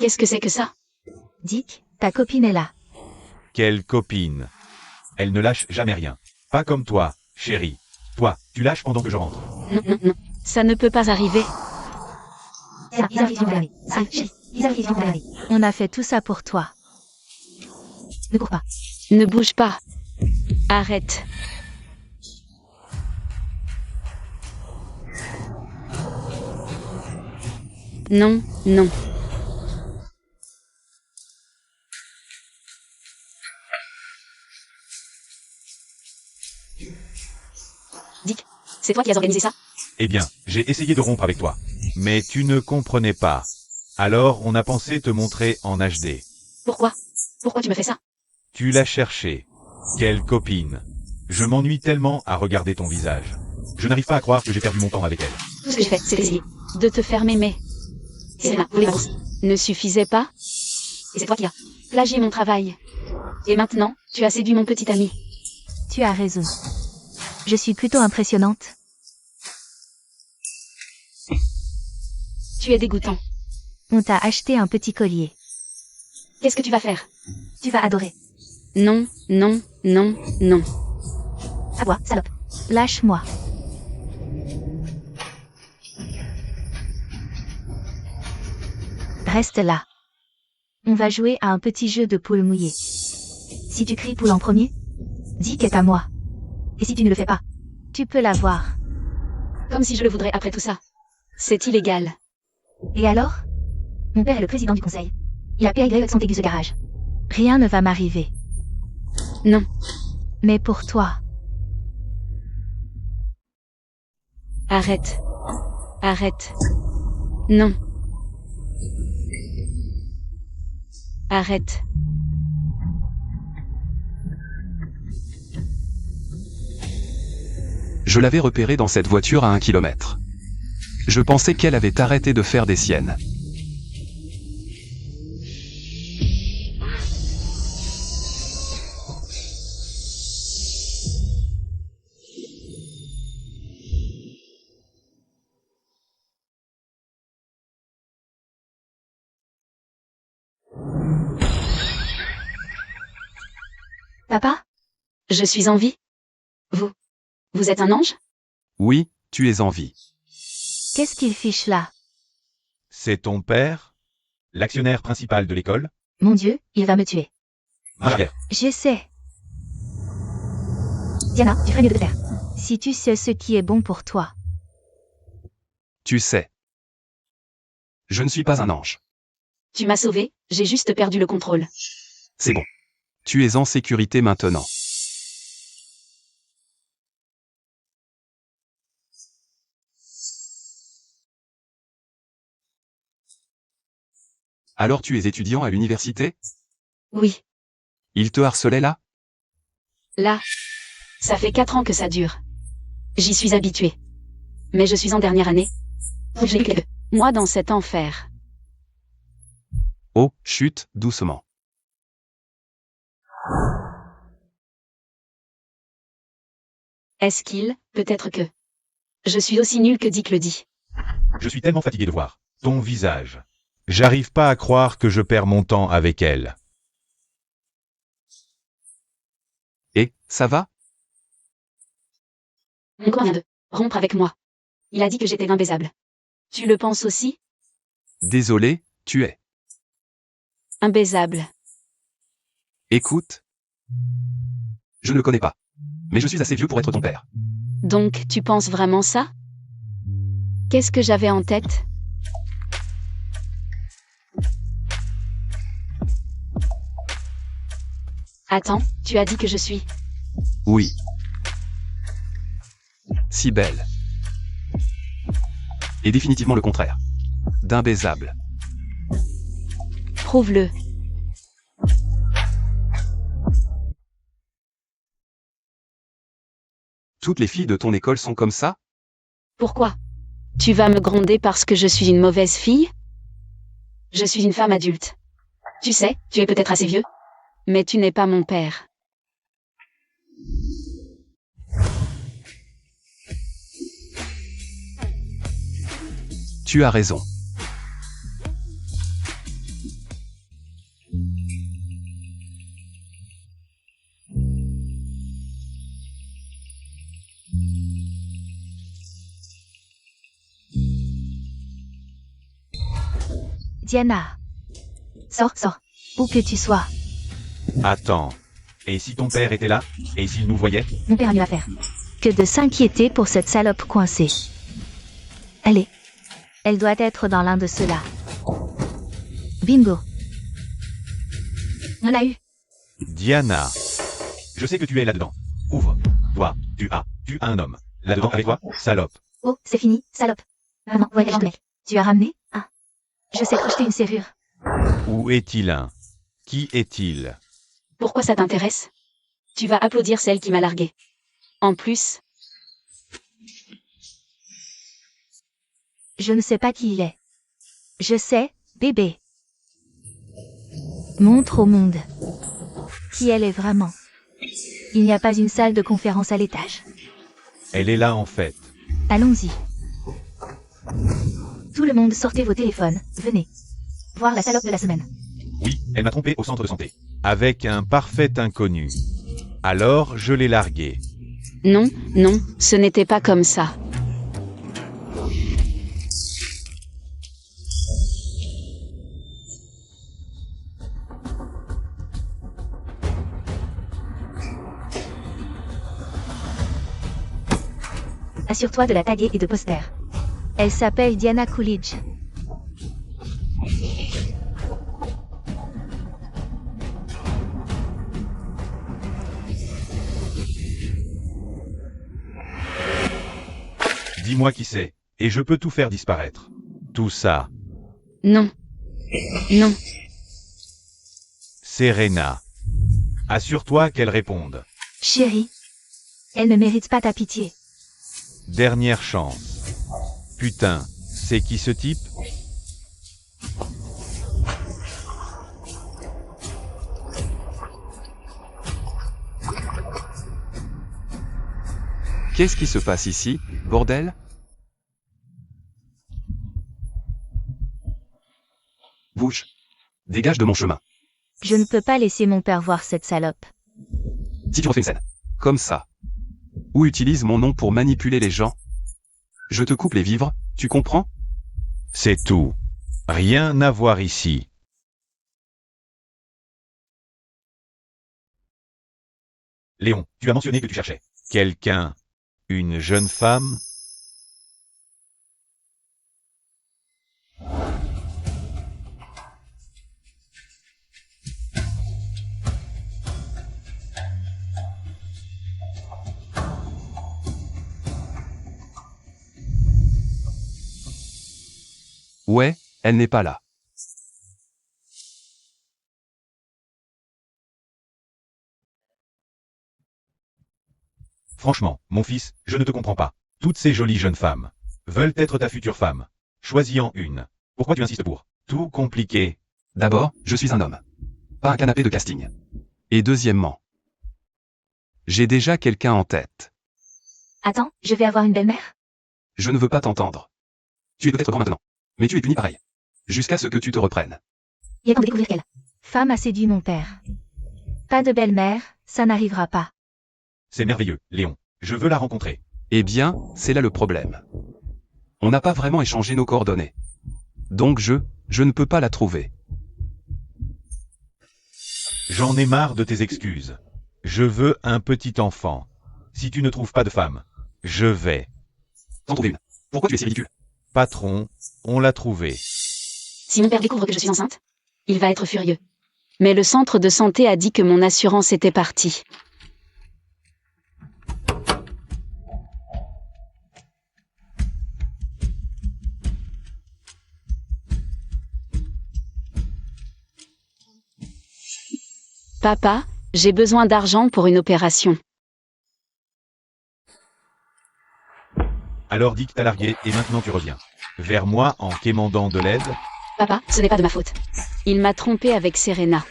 Qu'est-ce que c'est que ça? Dick, ta copine est là. Quelle copine. Elle ne lâche jamais rien. Pas comme toi, chérie. Toi, tu lâches pendant que je rentre. Non, non, non. Ça ne peut pas arriver. On a fait tout ça pour toi. Ne cours pas. Ne bouge pas. Arrête. Non, non. Dick, c'est toi qui as organisé ça? Eh bien, j'ai essayé de rompre avec toi. Mais tu ne comprenais pas. Alors on a pensé te montrer en HD. Pourquoi? Pourquoi tu me fais ça? Tu l'as cherché. Quelle copine. Je m'ennuie tellement à regarder ton visage. Je n'arrive pas à croire que j'ai perdu mon temps avec elle. Tout ce que j'ai fait, c'est essayer de te faire m'aimer. Serena, voler ma bourse. Ne suffisait pas? Et c'est toi qui as plagié mon travail. Et maintenant, tu as séduit mon petit ami. Tu as raison. Je suis plutôt impressionnante. Tu es dégoûtant. On t'a acheté un petit collier. Qu'est-ce que tu vas faire? Tu vas adorer. Non, non, non, non. À toi, salope. Lâche-moi. Reste là. On va jouer à un petit jeu de poule mouillée. Si tu cries poule en premier, Dick est à moi. Et si tu ne le fais pas, tu peux l'avoir. Comme si je le voudrais après tout ça. C'est illégal. Et alors? Mon père est le président du conseil. Il a PY son aigu ce garage. Rien ne va m'arriver. Non. Mais pour toi. Arrête. Arrête. Non. Arrête. Je l'avais repérée dans cette voiture à 1 kilomètre. Je pensais qu'elle avait arrêté de faire des siennes. Papa? Je suis en vie? Vous êtes un ange? Oui, tu es en vie. Qu'est-ce qu'il fiche là? C'est ton père? L'actionnaire principal de l'école? Mon Dieu, il va me tuer. Arrière. Je sais. Diana, tu ferais mieux de te taire. Si tu sais ce qui est bon pour toi. Tu sais. Je ne suis pas un ange. Tu m'as sauvé, j'ai juste perdu le contrôle. C'est bon. Tu es en sécurité maintenant. Alors tu es étudiant à l'université? Oui. Il te harcelait là? Là. Ça fait 4 ans que ça dure. J'y suis habituée. Mais je suis en dernière année. Je n'ai que moi dans cet enfer. Oh, chut, doucement. Est-ce qu'il, peut-être que... Je suis aussi nulle que Dick le dit. Je suis tellement fatigué de voir ton visage. J'arrive pas à croire que je perds mon temps avec elle. Et, ça va? Mon corps vient de rompre avec moi. Il a dit que j'étais imbaisable. Tu le penses aussi? Désolé, tu es. Imbaisable. Écoute. Je ne le connais pas. Mais je suis assez vieux pour être ton père. Donc, tu penses vraiment ça? Qu'est-ce que j'avais en tête? Attends, tu as dit que je suis... Oui. Si belle. Et définitivement le contraire. D'imbaisable. Prouve-le. Toutes les filles de ton école sont comme ça? Pourquoi? Tu vas me gronder parce que je suis une mauvaise fille? Je suis une femme adulte. Tu sais, tu es peut-être assez vieux. Mais tu n'es pas mon père. Tu as raison. Diana. Sors, sors. Où que tu sois. Attends. Et si ton père était là? Et s'il nous voyait? Mon père a mieux à faire que de s'inquiéter pour cette salope coincée. Elle doit être dans l'un de ceux-là. Bingo. On a eu. Diana. Je sais que tu es là-dedans. Ouvre. Toi, tu as un homme. Là-dedans avec toi, salope. Oh, c'est fini, salope. Maman, voyage de mec. Tu as ramené? Ah. Je sais projeter une serrure. Où est-il un? Qui est-il? Pourquoi ça t'intéresse? Tu vas applaudir celle qui m'a largué. En plus, Je ne sais pas qui il est. Je sais, bébé. Montre au monde qui elle est vraiment. Il n'y a pas une salle de conférence à l'étage. Elle est là en fait. Allons-y. Tout le monde, sortez vos téléphones. Venez. Voir la salope de la semaine. Oui, elle m'a trompé au centre de santé. Avec un parfait inconnu. Alors, je l'ai largué. non, ce n'était pas comme ça. Assure-toi de la taguer et de poster. Elle s'appelle Diana Coolidge. Dis-moi qui c'est, et je peux tout faire disparaître. Tout ça. Non. Serena. Assure-toi qu'elle réponde. Chérie. Elle ne mérite pas ta pitié. Dernière chance. Putain, c'est qui ce type? Qu'est-ce qui se passe ici, bordel? Bouge. Dégage de mon chemin. Je ne peux pas laisser mon père voir cette salope. Si tu refais une scène. Comme ça. Ou utilise mon nom pour manipuler les gens. Je te coupe les vivres, tu comprends? C'est tout. Rien à voir ici. Léon, tu as mentionné que tu cherchais quelqu'un. Une jeune femme? Ouais, elle n'est pas là. Franchement, mon fils, je ne te comprends pas. Toutes ces jolies jeunes femmes veulent être ta future femme. Choisis-en une. Pourquoi tu insistes pour tout compliqué? D'abord, je suis un homme. Pas un canapé de casting. Et deuxièmement, j'ai déjà quelqu'un en tête. Attends, je vais avoir une belle-mère? Je ne veux pas t'entendre. Tu es peut-être grand maintenant, mais tu es puni pareil. Jusqu'à ce que tu te reprennes. Il est temps de découvrir quelle femme a séduit mon père. Pas de belle-mère, ça n'arrivera pas. C'est merveilleux, Léon. Je veux la rencontrer. Eh bien, c'est là le problème. On n'a pas vraiment échangé nos coordonnées. Donc je ne peux pas la trouver. J'en ai marre de tes excuses. Je veux un petit enfant. Si tu ne trouves pas de femme, je vais. T'en trouver une. Pourquoi tu es si ridicule? Patron, on l'a trouvé. Si mon père découvre que je suis enceinte, il va être furieux. Mais le centre de santé a dit que mon assurance était partie. Papa, j'ai besoin d'argent pour une opération. Alors dis que t'as largué et maintenant tu reviens. Vers moi en quémandant de l'aide. Papa, ce n'est pas de ma faute. Il m'a trompé avec Serena.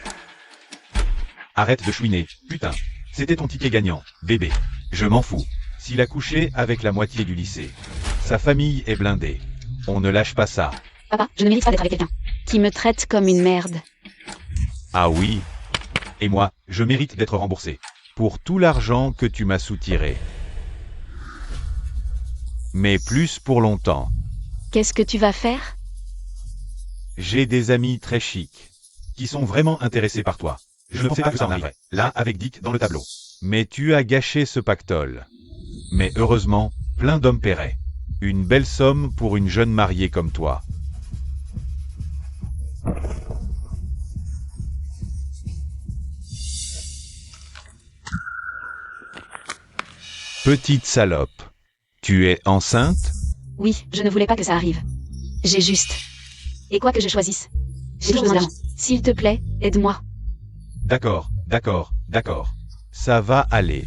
Arrête de chouiner, putain. C'était ton ticket gagnant, bébé. Je m'en fous. S'il a couché avec la moitié du lycée. Sa famille est blindée. On ne lâche pas ça. Papa, je ne mérite pas d'être avec quelqu'un qui me traite comme une merde. Ah oui. Et moi, je mérite d'être remboursé. Pour tout l'argent que tu m'as soutiré. Mais plus pour longtemps. Qu'est-ce que tu vas faire? J'ai des amis très chics, qui sont vraiment intéressés par toi. Je ne pensais pas que ça en arriverait, là avec Dick dans le tableau. Mais tu as gâché ce pactole. Mais heureusement, plein d'hommes paieraient. Une belle somme pour une jeune mariée comme toi. Petite salope. Tu es enceinte? Oui, je ne voulais pas que ça arrive. J'ai juste. Et quoi que je choisisse. J'ai toujours besoin d'argent. S'il te plaît, aide-moi. D'accord, d'accord, d'accord. Ça va aller.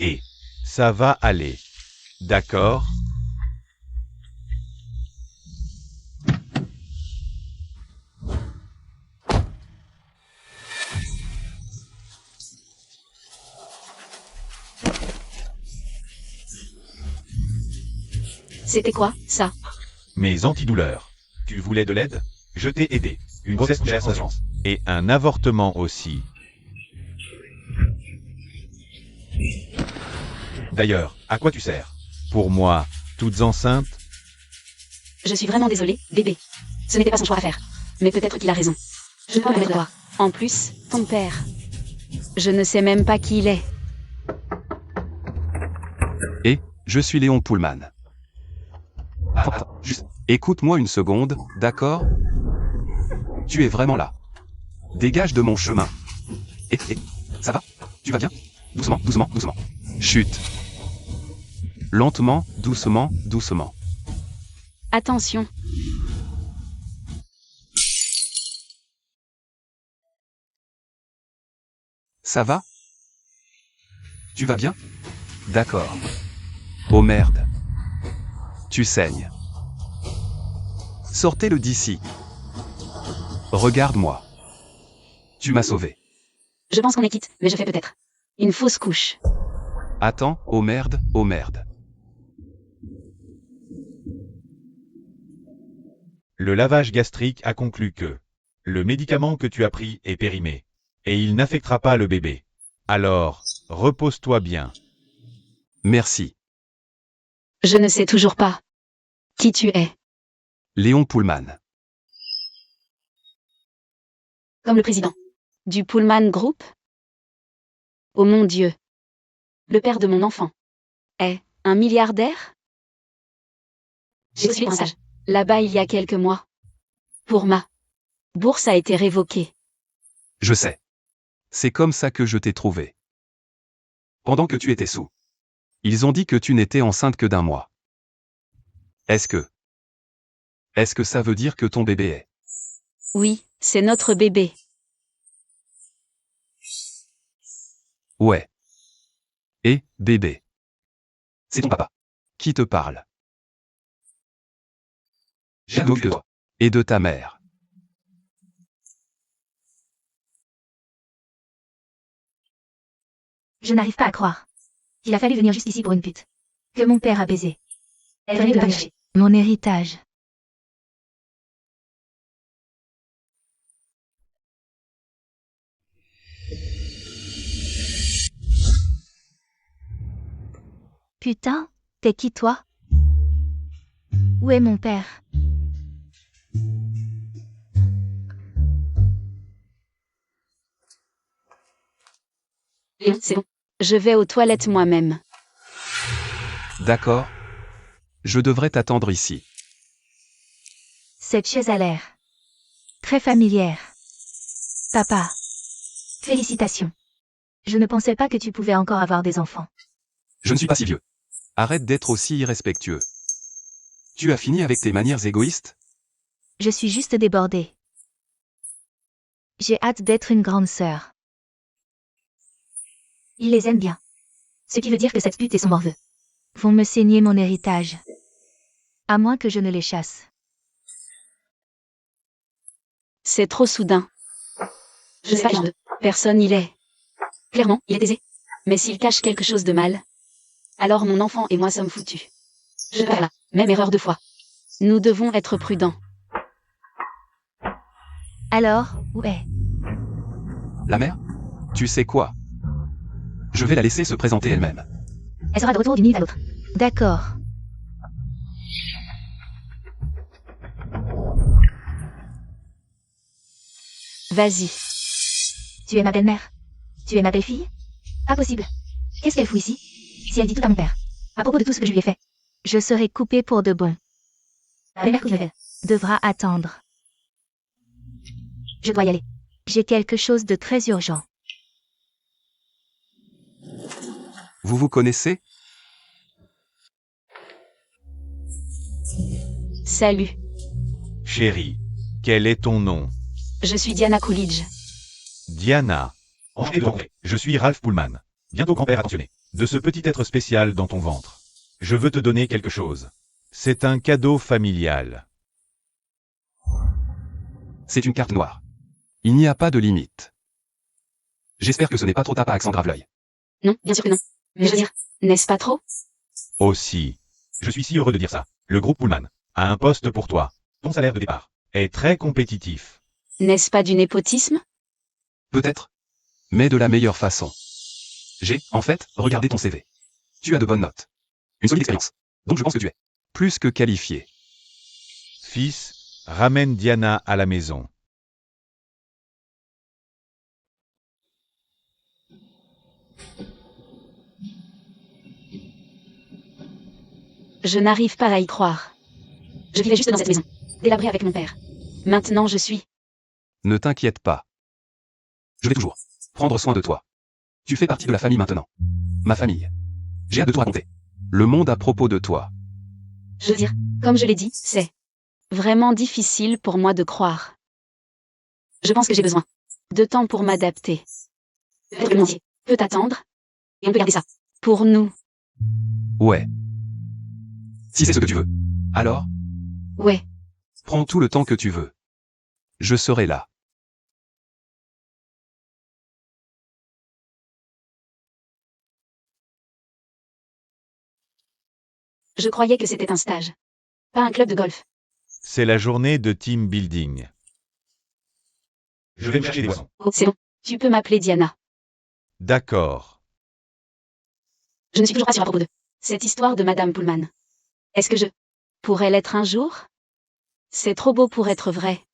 Et, ça va aller. D'accord? C'était quoi, ça? Mes antidouleurs. Tu voulais de l'aide? Je t'ai aidé. Une grossesse couchée sans chance. Et un avortement aussi. D'ailleurs, à quoi tu sers? Pour moi, toutes enceintes? Je suis vraiment désolée, bébé. Ce n'était pas son choix à faire. Mais peut-être qu'il a raison. Je ne peux pas mettre toi. En plus, ton père. Je ne sais même pas qui il est. Et, je suis Léon Pullman. Attends, juste, écoute-moi une seconde, d'accord? Tu es vraiment là. Dégage de mon chemin. Ça va? Tu vas bien? Doucement, doucement, doucement. Chut. Lentement, doucement, doucement. Attention. Ça va? Tu vas bien? D'accord. Oh merde. Tu saignes. Sortez-le d'ici. Regarde-moi. Tu m'as sauvé. Je pense qu'on est quitte, mais je fais peut-être une fausse couche. Attends, oh merde, oh merde. Le lavage gastrique a conclu que le médicament que tu as pris est périmé. Et il n'affectera pas le bébé. Alors, repose-toi bien. Merci. Je ne sais toujours pas qui tu es. Léon Pullman. Comme le président du Pullman Group. Oh mon Dieu. Le père de mon enfant est un milliardaire? J'ai reçu un message là-bas il y a quelques mois. Pour ma bourse a été révoquée. Je sais. C'est comme ça que je t'ai trouvé. Pendant que tu étais sous. Ils ont dit que tu n'étais enceinte que d'1 mois. Est-ce que ça veut dire que ton bébé est? Oui, c'est notre bébé. Ouais. Et, bébé. C'est ton papa. Qui te parle? J'ai un de toi. Et de ta mère. Je n'arrive pas à croire. Il a fallu venir jusqu'ici pour une pute. Que mon père a baisé. Elle venait de me chercher mon héritage. Putain, t'es qui toi? Où est mon père? Léon, c'est bon. Je vais aux toilettes moi-même. D'accord. Je devrais t'attendre ici. Cette chaise a l'air très familière. Papa. Félicitations. Je ne pensais pas que tu pouvais encore avoir des enfants. Je ne suis pas si vieux. Arrête d'être aussi irrespectueux. Tu as fini avec tes manières égoïstes? Je suis juste débordée. J'ai hâte d'être une grande sœur. Il les aime bien. Ce qui veut dire que cette pute et son morveux vont me saigner mon héritage. À moins que je ne les chasse. C'est trop soudain. Je sais pas genre de personne il est. Clairement, il est aisé. Mais s'il cache quelque chose de mal, alors mon enfant et moi sommes foutus. Je vais là, même erreur 2 fois. Nous devons être prudents. Alors, où est? La mère? Tu sais quoi? Je vais la laisser se présenter elle-même. Elle sera de retour d'une minute à l'autre. D'accord. Vas-y. Tu es ma belle-mère? Tu es ma belle-fille? Pas possible. Qu'est-ce qu'elle fout ici? Si elle dit tout à mon père, à propos de tout ce que je lui ai fait, je serai coupée pour de bon. La belle-mère que je m'appelle devra attendre. Je dois y aller. J'ai quelque chose de très urgent. Vous vous connaissez? Salut. Chérie, quel est ton nom? Je suis Diana Coolidge. Diana. Enchanté de te rencontrer. Je suis Ralph Pullman. Bientôt grand-père attentionné. De ce petit être spécial dans ton ventre. Je veux te donner quelque chose. C'est un cadeau familial. C'est une carte noire. Il n'y a pas de limite. J'espère que ce n'est pas trop tard, accent grave l'œil. Non, bien sûr que non. Mais je veux dire, n'est-ce pas trop? Aussi. Je suis si heureux de dire ça. Le groupe Pullman a un poste pour toi. Ton salaire de départ est très compétitif. N'est-ce pas du népotisme? Peut-être. Mais de la meilleure façon. J'ai, en fait, regardé ton CV. Tu as de bonnes notes. Une solide expérience. Donc je pense que tu es plus que qualifié. Fils, ramène Diana à la maison. Je n'arrive pas à y croire. Je vivais juste dans cette maison, délabrée avec mon père. Maintenant je suis... Ne t'inquiète pas. Je vais toujours prendre soin de toi. Tu fais partie de la famille maintenant. Ma famille. J'ai hâte de tout raconter. Le monde à propos de toi. Je veux dire, comme je l'ai dit, c'est vraiment difficile pour moi de croire. Je pense que j'ai besoin de temps pour m'adapter. Peut-être que le monde peut attendre. Et on peut garder ça pour nous. Ouais. Si c'est ce que tu veux. Alors, Ouais. prends tout le temps que tu veux. Je serai là. Je croyais que c'était un stage. Pas un club de golf. C'est la journée de team building. Je vais me chercher des boissons. Oh, c'est bon. Tu peux m'appeler Diana. D'accord. Je ne suis toujours pas sûre à propos de cette histoire de Madame Pullman. Est-ce que je pourrais l'être un jour? C'est trop beau pour être vrai.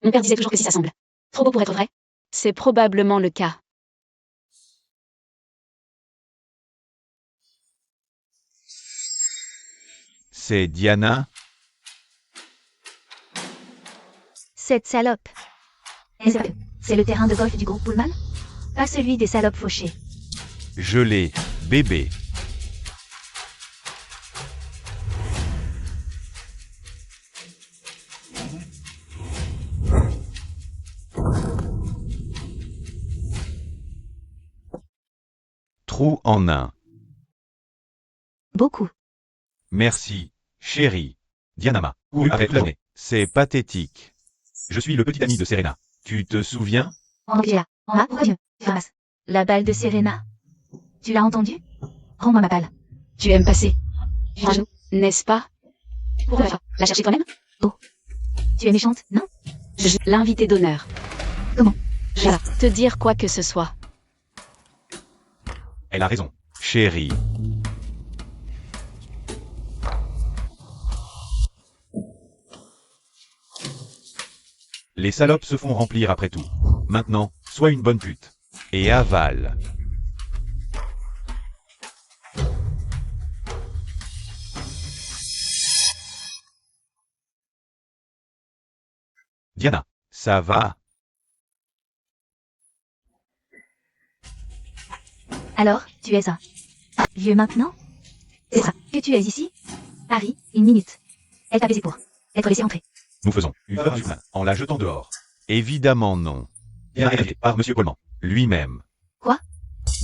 Mon père disait toujours que si ça semble trop beau pour être vrai, c'est probablement le cas. C'est Diana. Cette salope. C'est le terrain de golf du groupe Pullman? Pas celui des salopes fauchées. Je l'ai, bébé. Trou en un. Beaucoup. Merci, chérie. Dianama. Couru après toute la journée. C'est pathétique. Je suis le petit ami de Serena. Tu te souviens? Angela, pourquoi tu ramasses la balle de Serena? Tu l'as entendu? Rends-moi ma balle. Tu aimes passer un genou, n'est-ce pas? Pourquoi la chercher toi-même? Tu es méchante, non? Je suis l'invité d'honneur. Comment? Je vais te dire quoi que ce soit. Elle a raison, chérie. Les salopes se font remplir après tout. Maintenant, sois une bonne pute. Et avale. Diana, ça va? Alors, tu es un vieux maintenant? C'est ça que tu es ici? Harry, une minute. Elle t'a baisé pour être laissé entrer. Nous faisons une erreur humaine en la jetant dehors. Évidemment non. Diana est invitée par Monsieur Pullman, lui-même. Quoi?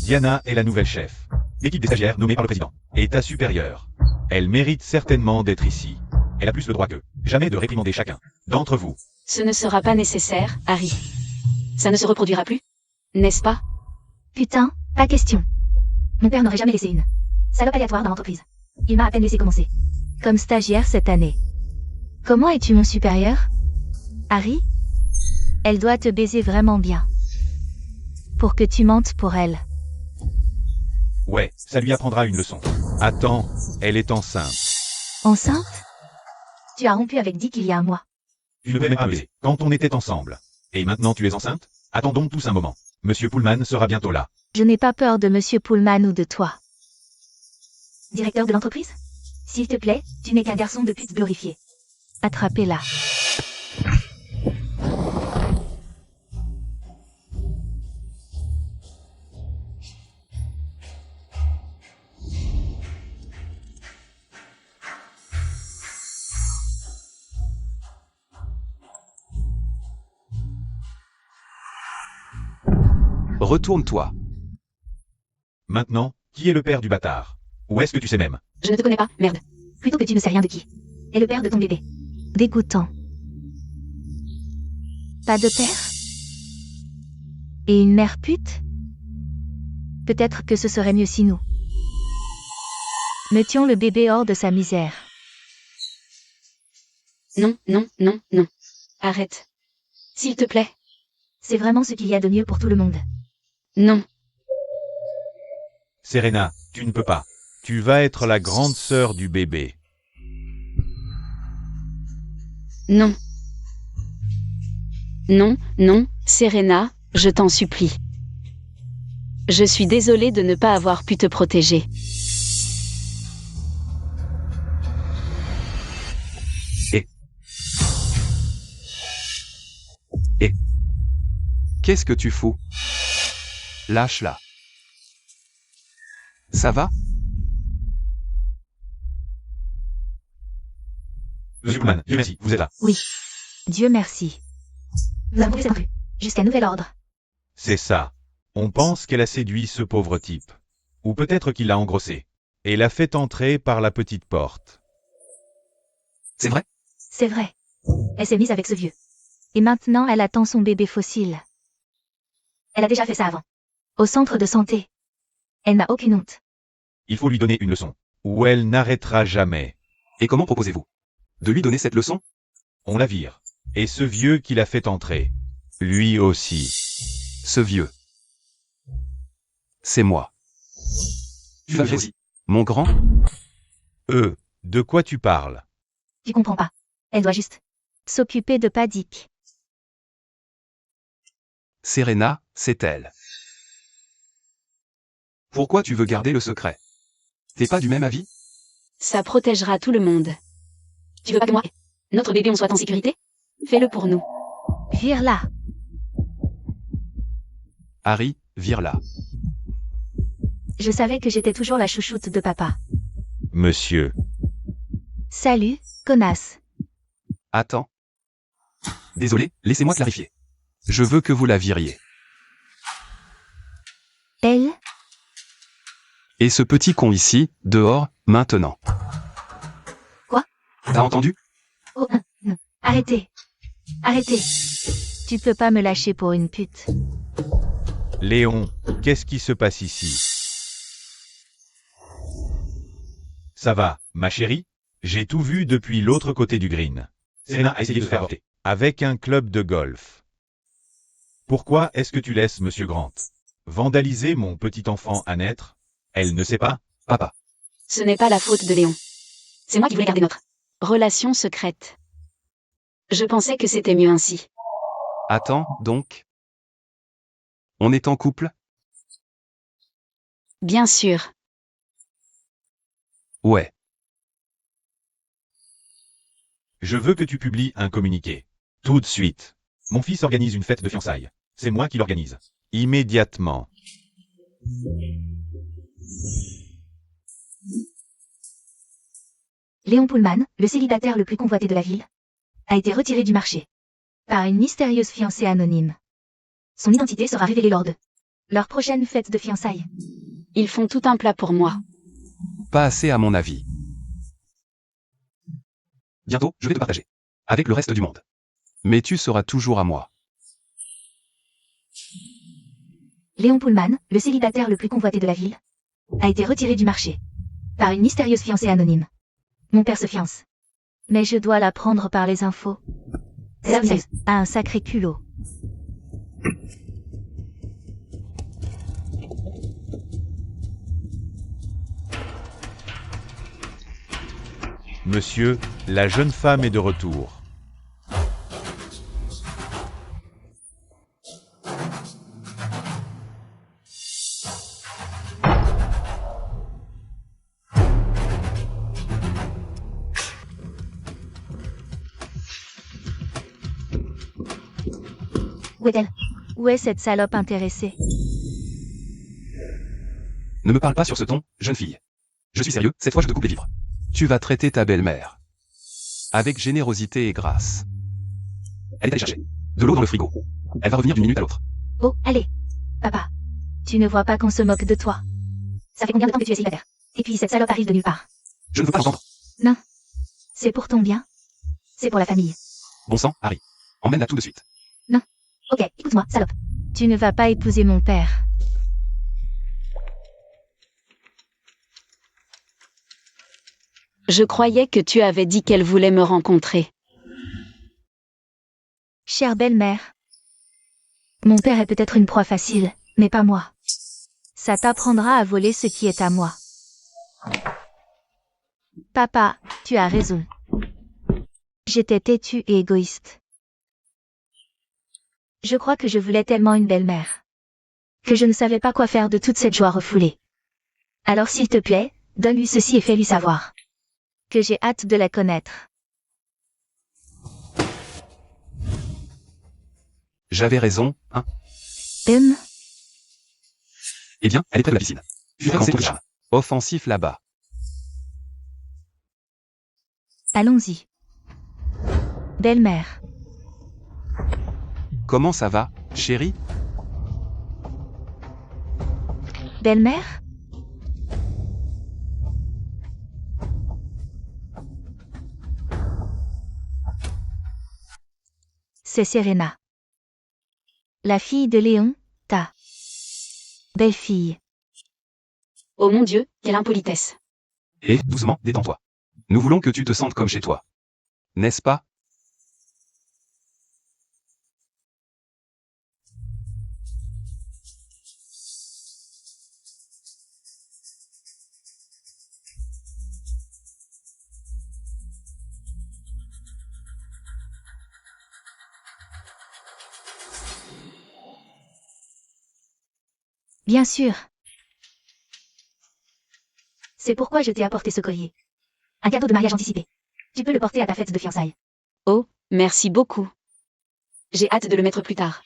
Diana est la nouvelle chef. L'équipe des stagiaires nommée par le président est ta supérieure. Elle mérite certainement d'être ici. Elle a plus le droit que jamais de réprimander chacun d'entre vous. Ce ne sera pas nécessaire, Harry. Ça ne se reproduira plus, n'est-ce pas? Putain, pas question. Mon père n'aurait jamais laissé une salope aléatoire dans l'entreprise. Il m'a à peine laissé commencer. Comme stagiaire cette année. Comment es-tu mon supérieur? Harry? Elle doit te baiser vraiment bien. Pour que tu mentes pour elle. Ouais, ça lui apprendra une leçon. Attends, elle est enceinte. Enceinte? Tu as rompu avec Dick il y a un mois. Tu ne peux même pas baiser. Quand on était ensemble. Et maintenant tu es enceinte? Attendons tous un moment. Monsieur Pullman sera bientôt là. Je n'ai pas peur de Monsieur Pullman ou de toi. Directeur de l'entreprise? S'il te plaît, tu n'es qu'un garçon de pute glorifié. Attrapez-la. Retourne-toi. Maintenant, qui est le père du bâtard? Où est-ce que tu sais même? Je ne te connais pas, merde. Plutôt que tu ne sais rien de qui. Est le père de ton bébé. Dégoûtant. Pas de père? Et une mère pute? Peut-être que ce serait mieux si nous mettions le bébé hors de sa misère. Non, non, non, non. Arrête. S'il te plaît. C'est vraiment ce qu'il y a de mieux pour tout le monde. Non. Serena, tu ne peux pas. Tu vas être la grande sœur du bébé. Non. Non, non, Serena, je t'en supplie. Je suis désolée de ne pas avoir pu te protéger. Qu'est-ce que tu fous? Lâche-la. Ça va? Monsieur Pullman, Dieu merci, vous êtes là. Oui. Dieu merci. Nous avons fait cette rue. Jusqu'à nouvel ordre. C'est ça. On pense qu'elle a séduit ce pauvre type. Ou peut-être qu'il l'a engrossé. Et l'a fait entrer par la petite porte. C'est vrai? C'est vrai. Elle s'est mise avec ce vieux. Et maintenant elle attend son bébé fossile. Elle a déjà fait ça avant. Au centre de santé. Elle n'a aucune honte. Il faut lui donner une leçon. Ou elle n'arrêtera jamais. Et comment proposez-vous de lui donner cette leçon? On la vire. Et ce vieux qui l'a fait entrer. Lui aussi. Ce vieux. C'est moi. Tu vas choisir. Mon grand? De quoi tu parles? Tu comprends pas. Elle doit juste s'occuper de Dick. Serena, c'est elle. Pourquoi tu veux garder le secret? T'es pas du même avis? Ça protégera tout le monde. Tu veux pas que moi, notre bébé, on soit en sécurité? Fais-le pour nous. Vire-la. Harry, vire-la. Je savais que j'étais toujours la chouchoute de papa. Monsieur. Salut, connasse. Attends. Désolé, laissez-moi clarifier. Je veux que vous la viriez. Elle? Et ce petit con ici, dehors, maintenant. Quoi? T'as entendu? Oh, non. Arrêtez. Arrêtez. Tu peux pas me lâcher pour une pute. Léon, qu'est-ce qui se passe ici? Ça va, ma chérie? J'ai tout vu depuis l'autre côté du green. Serena a essayé de se faire avorter. Avec un club de golf. Pourquoi est-ce que tu laisses Monsieur Grant vandaliser mon petit enfant à naître? Elle ne sait pas? Papa. Ce n'est pas la faute de Léon. C'est moi qui voulais garder notre relation secrète. Je pensais que c'était mieux ainsi. Attends, donc. On est en couple? Bien sûr. Ouais. Je veux que tu publies un communiqué. Tout de suite. Mon fils organise une fête de fiançailles. C'est moi qui l'organise. Immédiatement. Léon Pullman, le célibataire le plus convoité de la ville, a été retiré du marché par une mystérieuse fiancée anonyme. Son identité sera révélée lors de leur prochaine fête de fiançailles. Ils font tout un plat pour moi. Pas assez à mon avis. Bientôt, je vais te partager. Avec le reste du monde. Mais tu seras toujours à moi. Léon Pullman, le célibataire le plus convoité de la ville, a été retiré du marché par une mystérieuse fiancée anonyme. Mon père se fiance. Mais je dois la prendre par les infos. Service a un sacré culot. Monsieur, la jeune femme est de retour. Où est-elle? Où est cette salope intéressée? Ne me parle pas sur ce ton, jeune fille. Je suis sérieux, cette fois je te coupe les vivres. Tu vas traiter ta belle-mère. Avec générosité et grâce. Elle est allée chercher de l'eau dans le frigo. Elle va revenir d'une minute à l'autre. Oh, allez. Papa. Tu ne vois pas qu'on se moque de toi. Ça fait combien de temps que tu es célibataire? Et puis cette salope arrive de nulle part. Je ne veux pas l'entendre. Non. C'est pour ton bien. C'est pour la famille. Bon sang, Harry. Emmène-la tout de suite. Ok, écoute-moi, salope. Tu ne vas pas épouser mon père. Je croyais que tu avais dit qu'elle voulait me rencontrer. Chère belle-mère. Mon père est peut-être une proie facile, mais pas moi. Ça t'apprendra à voler ce qui est à moi. Papa, tu as raison. J'étais têtu et égoïste. Je crois que je voulais tellement une belle-mère que je ne savais pas quoi faire de toute cette joie refoulée. Alors s'il te plaît, donne-lui ceci et fais-lui savoir que j'ai hâte de la connaître. J'avais raison, hein? Eh bien, elle est près de la piscine. Je vais commencer le charme. Offensif là-bas. Allons-y. Belle-mère. Comment ça va, chérie? Belle-mère? C'est Serena. La fille de Léon, ta belle-fille. Oh mon Dieu, quelle impolitesse. Et, doucement, détends-toi. Nous voulons que tu te sentes comme chez toi. N'est-ce pas? Bien sûr. C'est pourquoi je t'ai apporté ce collier. Un cadeau de mariage anticipé. Tu peux le porter à ta fête de fiançailles. Oh, merci beaucoup. J'ai hâte de le mettre plus tard.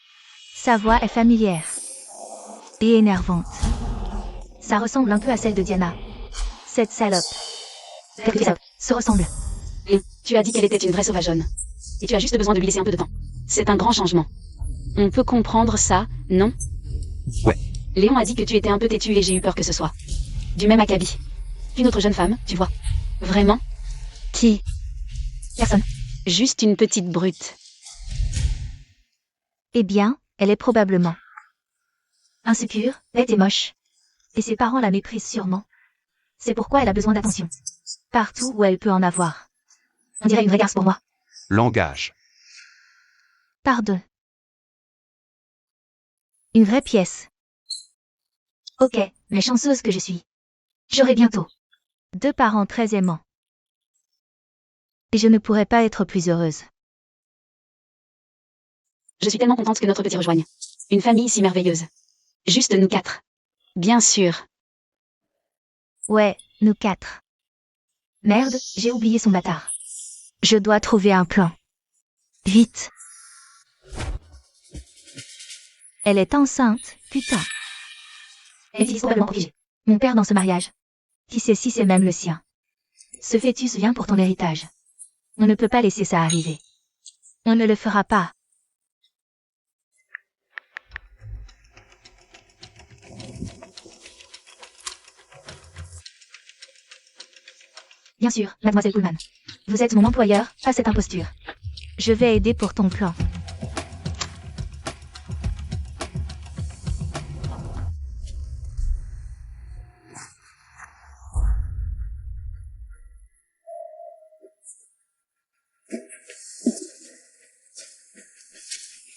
Sa voix est familière. Et énervante. Ça ressemble un peu à celle de Diana. Cette salope. Quelques salopes se ressemblent. Tu as dit qu'elle était une vraie sauvageonne. Et tu as juste besoin de lui laisser un peu de temps. C'est un grand changement. On peut comprendre ça, non? Ouais. Léon a dit que tu étais un peu têtu et j'ai eu peur que ce soit du même acabit. Une autre jeune femme, tu vois. Vraiment? Qui? Personne. Juste une petite brute. Eh bien, elle est probablement insécure, bête et moche. Et ses parents la méprisent sûrement. C'est pourquoi elle a besoin d'attention. Partout où elle peut en avoir. On dirait une vraie garce pour moi. Langage. Pardon. Une vraie pièce. Ok, mais chanceuse que je suis. J'aurai bientôt 2 parents très aimants. Et je ne pourrais pas être plus heureuse. Je suis tellement contente que notre petit rejoigne. Une famille si merveilleuse. Juste nous 4. Bien sûr. Ouais, nous 4. Merde, j'ai oublié son bâtard. Je dois trouver un plan. Vite. Elle est enceinte, putain. Elle utilise probablement pour piéger mon père dans ce mariage. Qui sait si c'est même le sien. Ce fœtus vient pour ton héritage. On ne peut pas laisser ça arriver. On ne le fera pas. Bien sûr, mademoiselle Pullman. Vous êtes mon employeur, pas cette imposture. Je vais aider pour ton plan.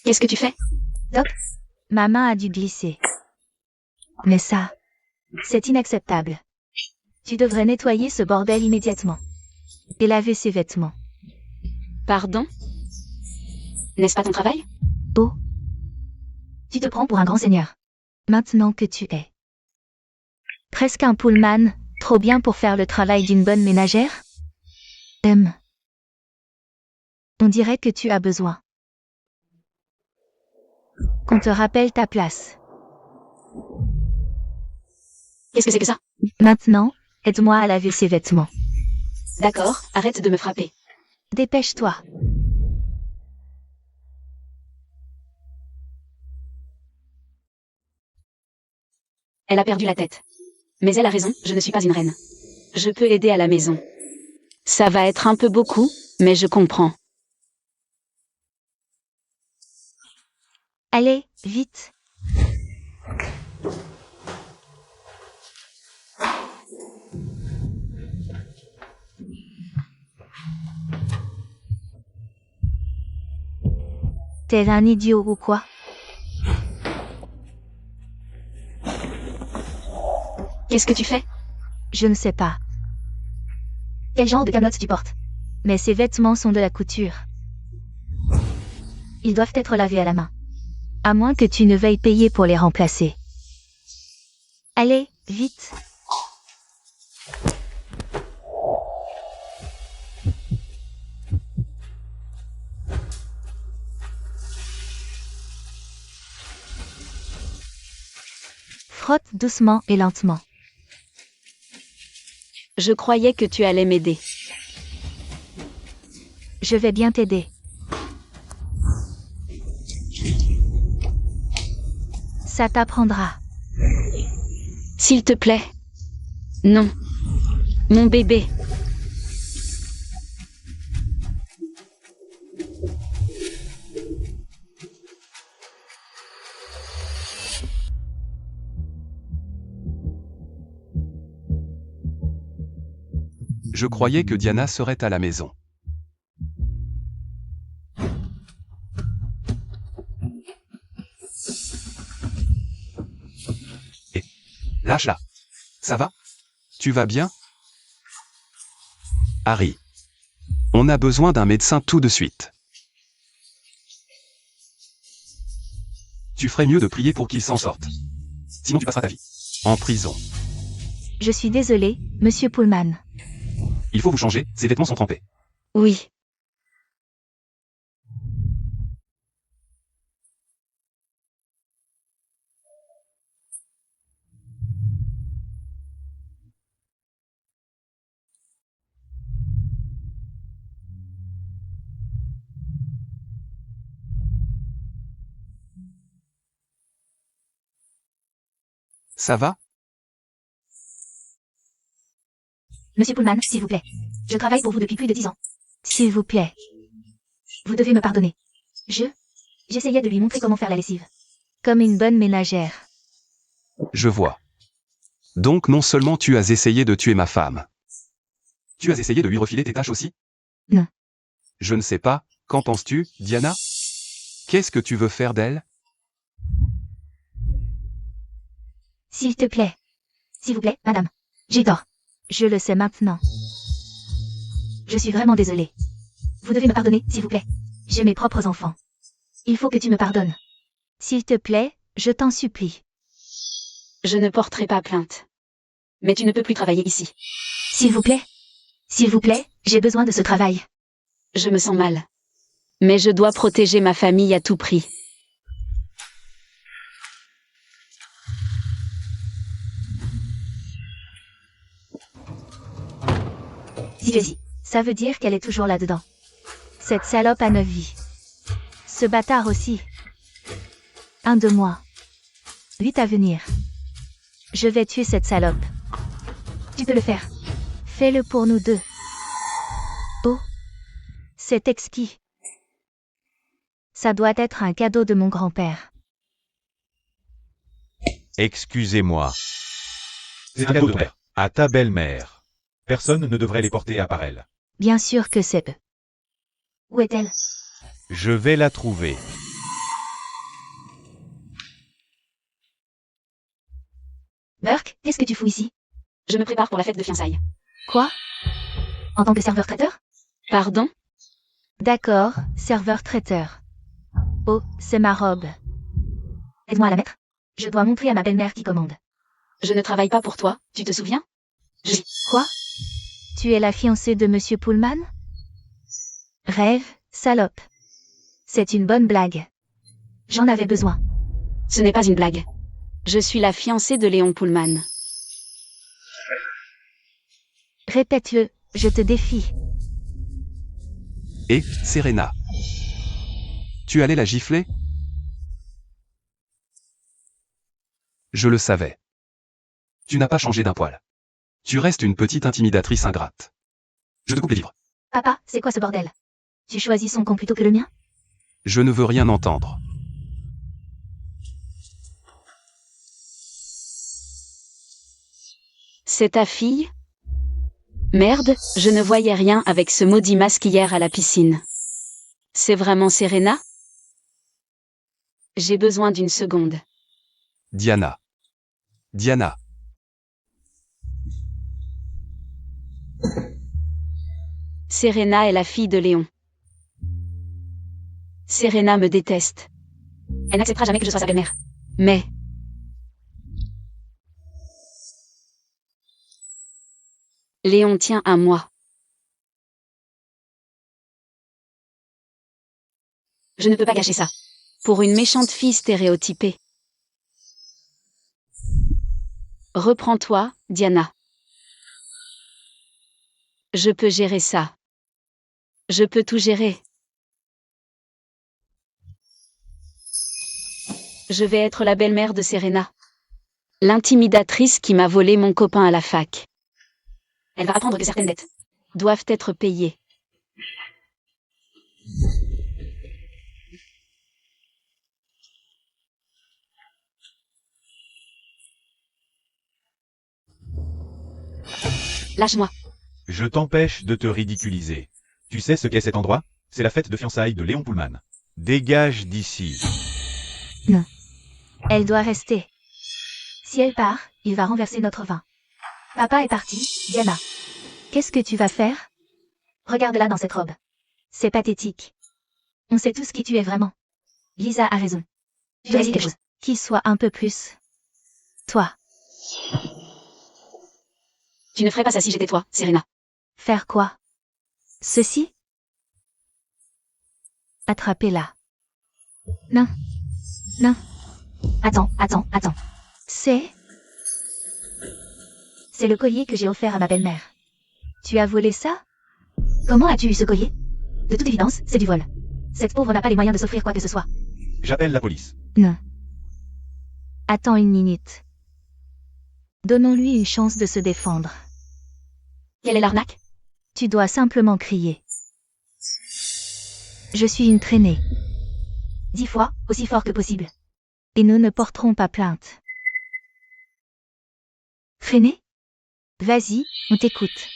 Qu'est-ce que tu fais? Doc, ma main a dû glisser. Mais ça, c'est inacceptable. Tu devrais nettoyer ce bordel immédiatement. et laver ses vêtements. Pardon? N'est-ce pas ton travail? Oh. Tu te prends pour un grand seigneur. Maintenant que tu es presque un Pullman, trop bien pour faire le travail d'une bonne ménagère? On dirait que tu as besoin qu'on te rappelle ta place. Qu'est-ce que c'est que ça? Maintenant, aide-moi à laver ses vêtements. D'accord, arrête de me frapper. Dépêche-toi. Elle a perdu la tête. Mais elle a raison, je ne suis pas une reine. Je peux aider à la maison. Ça va être un peu beaucoup, mais je comprends. Allez, vite. T'es un idiot ou quoi? Qu'est-ce que tu fais? Je ne sais pas. Quel genre de calotte tu portes? Mais ces vêtements sont de la couture. Ils doivent être lavés à la main. À moins que tu ne veuilles payer pour les remplacer. Allez, vite. Frotte doucement et lentement. Je croyais que tu allais m'aider. Je vais bien t'aider. Ça t'apprendra. S'il te plaît. Non. Mon bébé. Je croyais que Diana serait à la maison. Et lâche-la. Ça va? Tu vas bien? Harry. On a besoin d'un médecin tout de suite. Tu ferais mieux de prier pour qu'il s'en sorte. Sinon tu passeras ta vie en prison. Je suis désolée, Monsieur Pullman. Il faut vous changer, ses vêtements sont trempés. Oui. Ça va? Monsieur Pullman, s'il vous plaît. Je travaille pour vous depuis plus de 10 ans. S'il vous plaît. Vous devez me pardonner. J'essayais de lui montrer comment faire la lessive. Comme une bonne ménagère. Je vois. Donc non seulement tu as essayé de tuer ma femme. Tu as essayé de lui refiler tes tâches aussi? Non. Je ne sais pas, qu'en penses-tu, Diana? Qu'est-ce que tu veux faire d'elle? S'il te plaît. S'il vous plaît, madame. J'ai tort. Je le sais maintenant. Je suis vraiment désolée. Vous devez me pardonner, s'il vous plaît. J'ai mes propres enfants. Il faut que tu me pardonnes. S'il te plaît, je t'en supplie. Je ne porterai pas plainte. Mais tu ne peux plus travailler ici. S'il vous plaît. S'il vous plaît, j'ai besoin de ce travail. Je me sens mal. Mais je dois protéger ma famille à tout prix. Si je dis, ça veut dire qu'elle est toujours là-dedans. Cette salope a 9 vies. Ce bâtard aussi. 1 de moins. 8 à venir. Je vais tuer cette salope. Tu peux le faire. Fais-le pour nous deux. Oh. C'est exquis. Ça doit être un cadeau de mon grand-père. Excusez-moi. C'est un cadeau de ton père. À ta belle-mère. Personne ne devrait les porter à part elle. Bien sûr que c'est peu. Où est-elle? Je vais la trouver. Burke, qu'est-ce que tu fous ici? Je me prépare pour la fête de fiançailles. Quoi? En tant que serveur-traiteur? Pardon? D'accord, serveur-traiteur. Oh, c'est ma robe. Aide-moi à la mettre. Je dois montrer à ma belle-mère qui commande. Je ne travaille pas pour toi, tu te souviens? Quoi? Tu es la fiancée de Monsieur Pullman? Rêve, salope. C'est une bonne blague. J'en avais besoin. Ce n'est pas une blague. Je suis la fiancée de Léon Pullman. Répète-le, je te défie. Et, Serena. Tu allais la gifler? Je le savais. Tu n'as pas changé d'un poil. Tu restes une petite intimidatrice ingrate. Je te coupe les vivres. Papa, c'est quoi ce bordel? Tu choisis son camp plutôt que le mien? Je ne veux rien entendre. C'est ta fille? Merde, je ne voyais rien avec ce maudit masque hier à la piscine. C'est vraiment Serena? J'ai besoin d'une seconde. Diana. Diana. Serena est la fille de Léon. Serena me déteste. Elle n'acceptera jamais que je sois sa belle-mère. Mais... Léon tient à moi. Je ne peux pas gâcher ça. Pour une méchante fille stéréotypée. Reprends-toi, Diana. Je peux gérer ça. Je peux tout gérer. Je vais être la belle-mère de Serena. L'intimidatrice qui m'a volé mon copain à la fac. Elle va apprendre que certaines dettes doivent être payées. Lâche-moi. Je t'empêche de te ridiculiser. Tu sais ce qu'est cet endroit? C'est la fête de fiançailles de Léon Pullman. Dégage d'ici. Non. Elle doit rester. Si elle part, il va renverser notre vin. Papa est parti, Diana. Qu'est-ce que tu vas faire? Regarde-la dans cette robe. C'est pathétique. On sait tous qui tu es vraiment. Lisa a raison. Tu dois essayer quelque chose qui soit un peu plus... toi. Tu ne ferais pas ça si j'étais toi, Serena. Faire quoi? Ceci? Attrapez-la. Non. Non. Attends. C'est le collier que j'ai offert à ma belle-mère. Tu as volé ça? Comment as-tu eu ce collier? De toute évidence, c'est du vol. Cette pauvre n'a pas les moyens de s'offrir quoi que ce soit. J'appelle la police. Non. Attends une minute. Donnons-lui une chance de se défendre. Quelle est l'arnaque? Tu dois simplement crier. Je suis une traînée. 10 fois, aussi fort que possible. Et nous ne porterons pas plainte. Traînée? Vas-y, on t'écoute.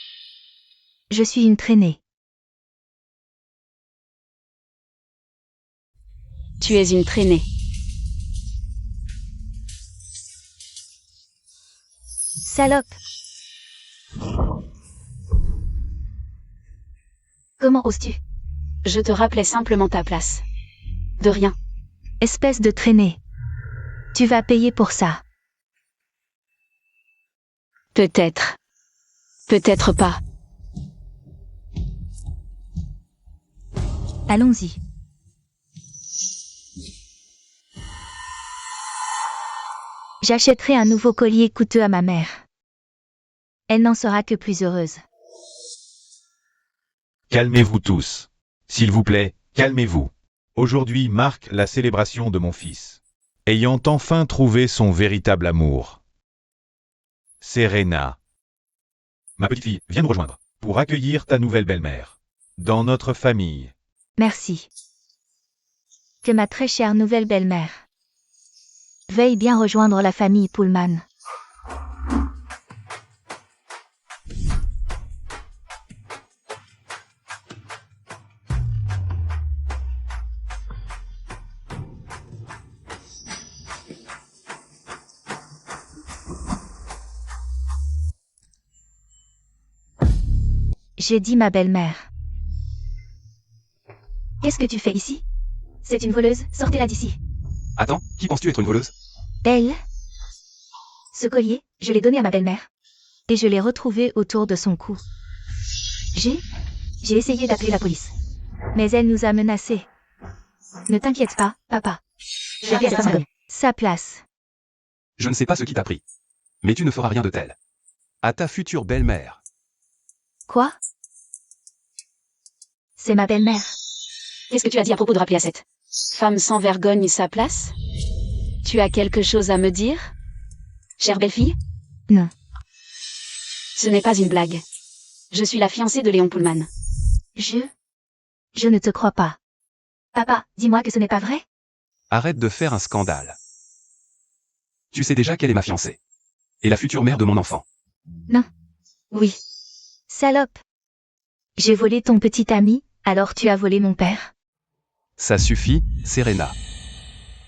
Je suis une traînée. Tu es une traînée. Salope. Comment oses-tu? Je te rappelais simplement ta place. De rien. Espèce de traînée. Tu vas payer pour ça. Peut-être. Peut-être pas. Allons-y. J'achèterai un nouveau collier coûteux à ma mère. Elle n'en sera que plus heureuse. Calmez-vous tous. S'il vous plaît, calmez-vous. Aujourd'hui marque la célébration de mon fils. Ayant enfin trouvé son véritable amour. Serena. Ma petite fille, viens nous rejoindre pour accueillir ta nouvelle belle-mère. Dans notre famille. Merci. Que ma très chère nouvelle belle-mère veuille bien rejoindre la famille Pullman. J'ai dit ma belle-mère. Qu'est-ce que tu fais ici? C'est une voleuse, sortez-la d'ici. Attends, qui penses-tu être une voleuse? Elle? Ce collier, je l'ai donné à ma belle-mère. Et je l'ai retrouvé autour de son cou. J'ai essayé d'appeler la police. Mais elle nous a menacés. Ne t'inquiète pas, papa. Je vais appeler cette femme inconnue. Sa place. Je ne sais pas ce qui t'a pris. Mais tu ne feras rien de tel. À ta future belle-mère. Quoi? C'est ma belle-mère. Qu'est-ce que tu as dit à propos de rappeler à cette femme sans vergogne sa place? Tu as quelque chose à me dire? Chère belle-fille? Non. Ce n'est pas une blague. Je suis la fiancée de Léon Pullman. Je ne te crois pas. Papa, dis-moi que ce n'est pas vrai? Arrête de faire un scandale. Tu sais déjà qu'elle est ma fiancée. Et la future mère de mon enfant. Oui. Salope. J'ai volé ton petit ami, alors tu as volé mon père. Ça suffit, Serena.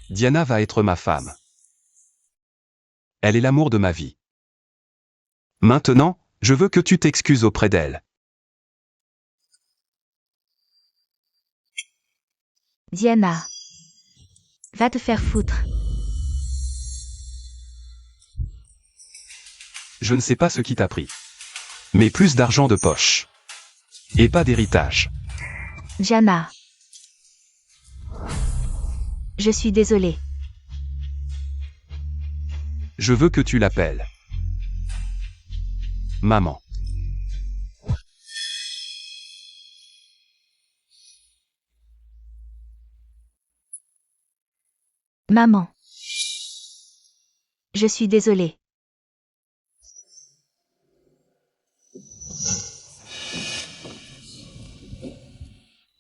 Diana va être ma femme. Elle est l'amour de ma vie. Maintenant, je veux que tu t'excuses auprès d'elle. Diana. Va te faire foutre. Je ne sais pas ce qui t'a pris. Mais plus d'argent de poche. Et pas d'héritage. Diana. Je suis désolée. Je veux que tu l'appelles. Maman. Maman. Je suis désolée.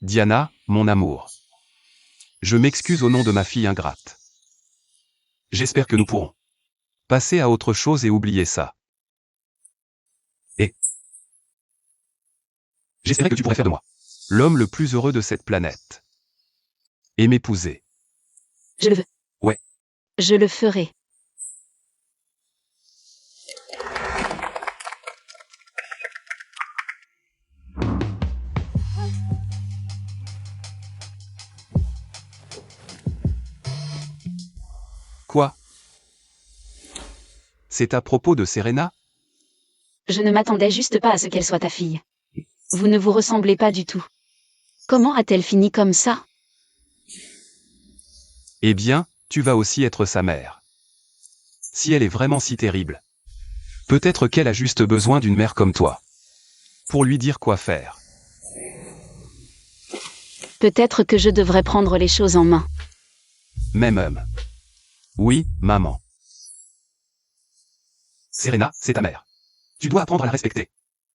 Diana, mon amour. Je m'excuse au nom de ma fille ingrate. J'espère que nous pourrons passer à autre chose et oublier ça. Et j'espérais que tu pourrais faire de moi l'homme le plus heureux de cette planète. Et m'épouser. Je le veux. Ouais. Je le ferai. Quoi? C'est à propos de Serena? Je ne m'attendais juste pas à ce qu'elle soit ta fille. Vous ne vous ressemblez pas du tout. Comment a-t-elle fini comme ça? Eh bien, tu vas aussi être sa mère. Si elle est vraiment si terrible. Peut-être qu'elle a juste besoin d'une mère comme toi. Pour lui dire quoi faire. Peut-être que je devrais prendre les choses en main. Même homme. Oui, maman. Serena, c'est ta mère. Tu dois apprendre à la respecter.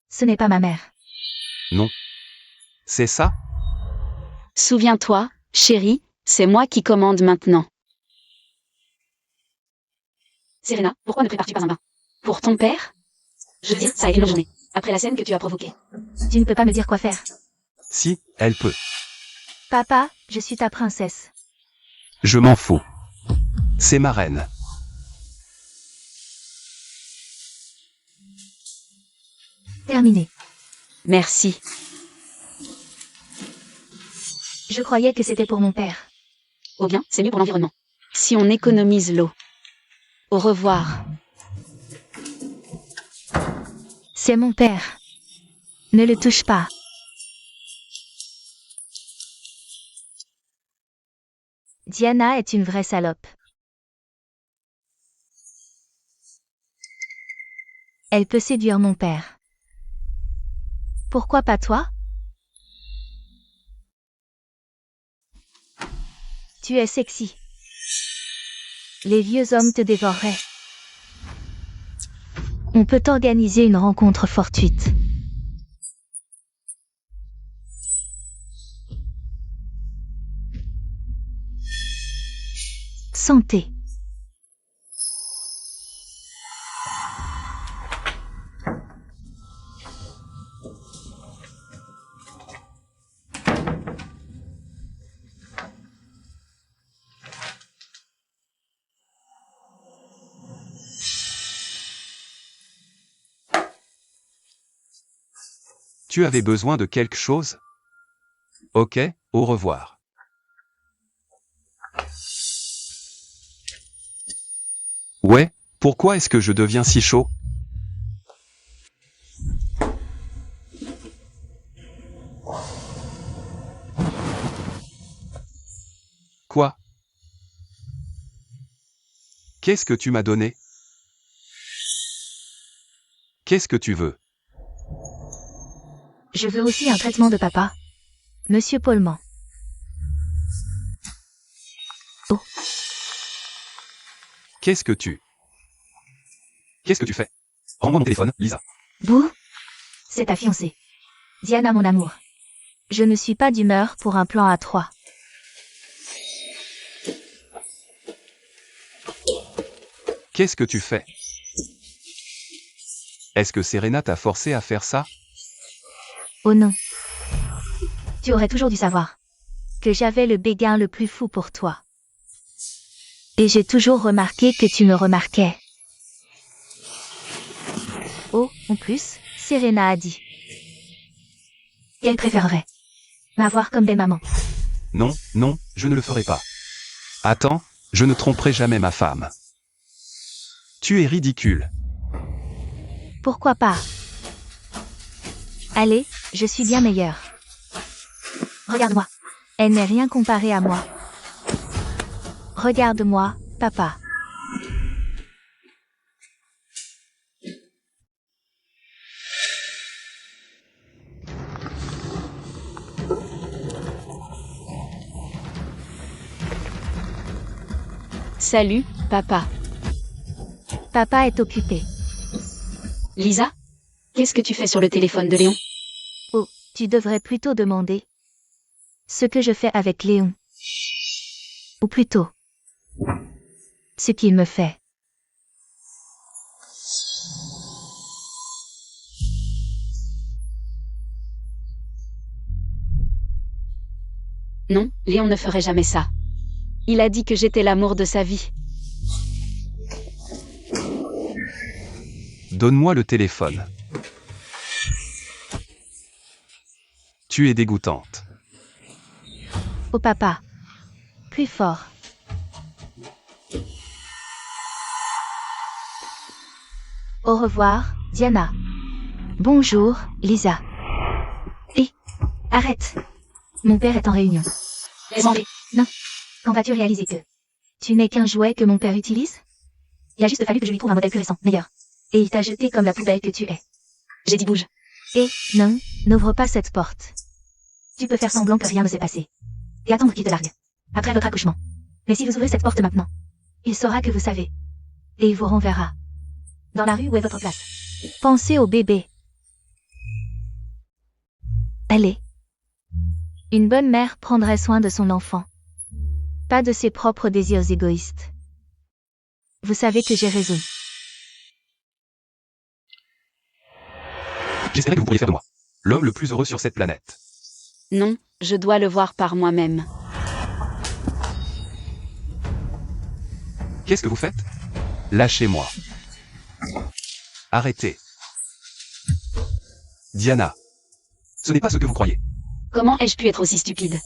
Ce n'est pas ma mère. Non. C'est ça? Souviens-toi, chérie, c'est moi qui commande maintenant. Serena, pourquoi ne prépares-tu pas un bain? Pour ton père? Je veux dire, ça a été une journée. Après la scène que tu as provoquée. Tu ne peux pas me dire quoi faire. Si, elle peut. Papa, je suis ta princesse. Je m'en fous. C'est ma reine. Terminé. Merci. Je croyais que c'était pour mon père. Oh bien, c'est mieux pour l'environnement. Si on économise l'eau. Au revoir. C'est mon père. Ne le touche pas. Diana est une vraie salope. Elle peut séduire mon père. Pourquoi pas toi? Tu es sexy. Les vieux hommes te dévoreraient. On peut organiser une rencontre fortuite. Santé. Tu Tu avais besoin de quelque chose? Ok, au revoir. Ouais, pourquoi est-ce que je deviens si chaud? Quoi? Qu'est-ce que tu m'as donné? Qu'est-ce que tu veux? Je veux aussi un traitement de papa. Monsieur Polman. Oh, Qu'est-ce que tu fais? Rends-moi mon téléphone, Lisa. Bouh. C'est ta fiancée. Diana, mon amour. Je ne suis pas d'humeur pour un plan à 3. Qu'est-ce que tu fais? Est-ce que Serena t'a forcé à faire ça? Oh non. Tu aurais toujours dû savoir que j'avais le béguin le plus fou pour toi. Et j'ai toujours remarqué que tu me remarquais. Oh, en plus, Serena a dit qu'elle préférerait m'avoir comme belle-maman. Non, non, je ne le ferai pas. Attends, je ne tromperai jamais ma femme. Tu es ridicule. Pourquoi pas? Allez, je suis bien meilleure. Regarde-moi. Elle n'est rien comparée à moi. Regarde-moi, papa. Salut, papa. Papa est occupé. Lisa? Qu'est-ce que tu fais sur le téléphone de Léon? Oh, tu devrais plutôt demander ce que je fais avec Léon. Ou plutôt, ce qu'il me fait. Non, Léon ne ferait jamais ça. Il a dit que j'étais l'amour de sa vie. Donne-moi le téléphone. Tu es dégoûtante. Oh papa. Plus fort. Au revoir, Diana. Bonjour, Lisa. Hé, arrête. Mon père est en réunion. Laisse-moi aller. Non. Quand vas-tu réaliser que tu n'es qu'un jouet que mon père utilise? Il a juste fallu que je lui trouve un modèle plus récent, meilleur. Et il t'a jeté comme la poubelle que tu es. J'ai dit bouge. Et, non, n'ouvre pas cette porte. Tu peux faire semblant que rien ne s'est passé. Et attendre qu'il te largue. Après votre accouchement. Mais si vous ouvrez cette porte maintenant, il saura que vous savez. Et il vous renverra. Dans la rue où est votre place. Pensez au bébé. Allez. Une bonne mère prendrait soin de son enfant. Pas de ses propres désirs égoïstes. Vous savez que j'ai raison. J'espérais que vous pourriez faire de moi l'homme le plus heureux sur cette planète. Non, je dois le voir par moi-même. Qu'est-ce que vous faites? Lâchez-moi. Arrêtez. Diana. Ce n'est pas ce que vous croyez. Comment ai-je pu être aussi stupide?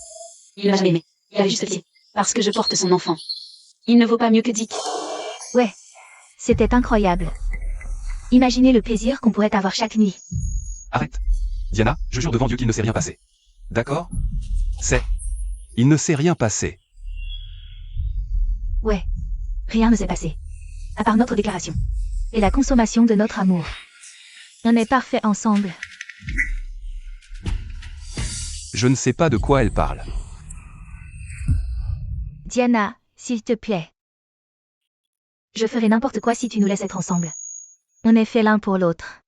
Il ne m'a jamais aimé. Il avait juste pitié. Parce que je porte son enfant. Il ne vaut pas mieux que Dick. Ouais. C'était incroyable. Imaginez le plaisir qu'on pourrait avoir chaque nuit. Arrête. Diana, je jure devant Dieu qu'il ne s'est rien passé. D'accord? Il ne s'est rien passé. Ouais. Rien ne s'est passé. À part notre déclaration. Et la consommation de notre amour. On est parfait ensemble. Je ne sais pas de quoi elle parle. Diana, s'il te plaît. Je ferai n'importe quoi si tu nous laisses être ensemble. On est fait l'un pour l'autre.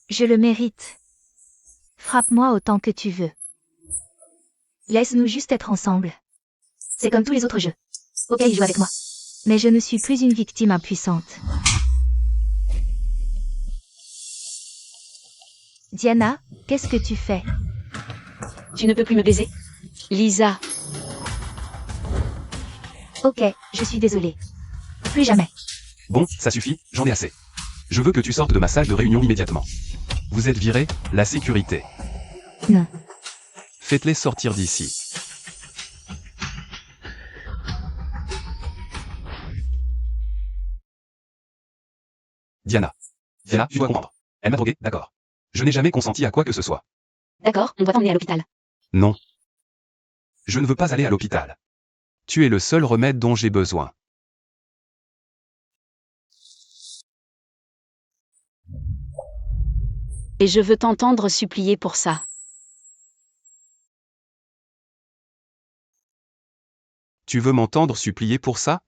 Je le mérite. Frappe-moi autant que tu veux. Laisse-nous juste être ensemble. C'est comme tous les autres jeux. Ok, joue avec moi. Mais je ne suis plus une victime impuissante. Diana, qu'est-ce que tu fais? Tu ne peux plus me baiser? Lisa. Ok, je suis désolée. Plus jamais. Bon, ça suffit, j'en ai assez. Je veux que tu sortes de ma salle de réunion immédiatement. Vous êtes viré, la sécurité. Non. Faites-les sortir d'ici. Diana. Diana, tu dois comprendre. Elle m'a drogué, d'accord. Je n'ai jamais consenti à quoi que ce soit. D'accord, on doit t'emmener à l'hôpital. Non. Je ne veux pas aller à l'hôpital. Tu es le seul remède dont j'ai besoin. Et je veux t'entendre supplier pour ça. Tu veux m'entendre supplier pour ça?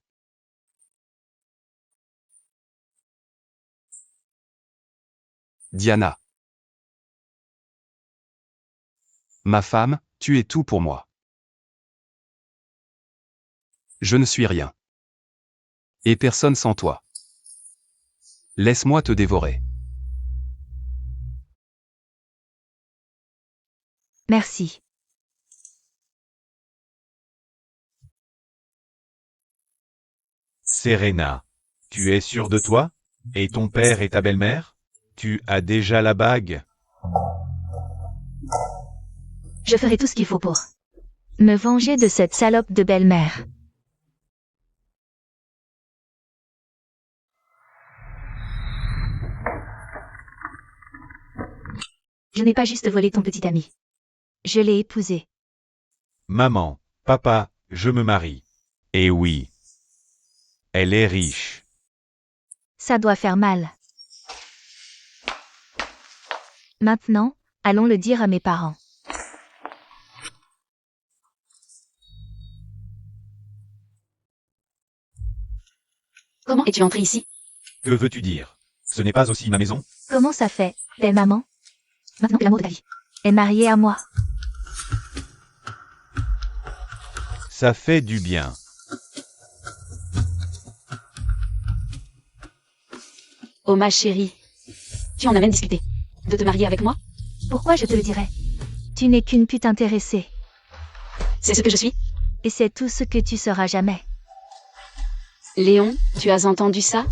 Diana. Ma femme, tu es tout pour moi. Je ne suis rien. Et personne sans toi. Laisse-moi te dévorer. Merci. Serena, tu es sûre de toi? Et ton père et ta belle-mère? Tu as déjà la bague? Je ferai tout ce qu'il faut pour me venger de cette salope de belle-mère. Je n'ai pas juste volé ton petit ami. Je l'ai épousé. Maman, papa, je me marie. Et oui. Elle est riche. Ça doit faire mal. Maintenant, allons le dire à mes parents. Comment es-tu entré ici? Que veux-tu dire? Ce n'est pas aussi ma maison? Comment ça fait, belle maman? Maintenant que l'amour de ta vie est marié à moi. Ça fait du bien. Oh ma chérie. Tu en as même discuté. De te marier avec moi? Pourquoi je te le dirais? Tu n'es qu'une pute intéressée. C'est ce que je suis? Et c'est tout ce que tu seras jamais. Léon, tu as entendu ça?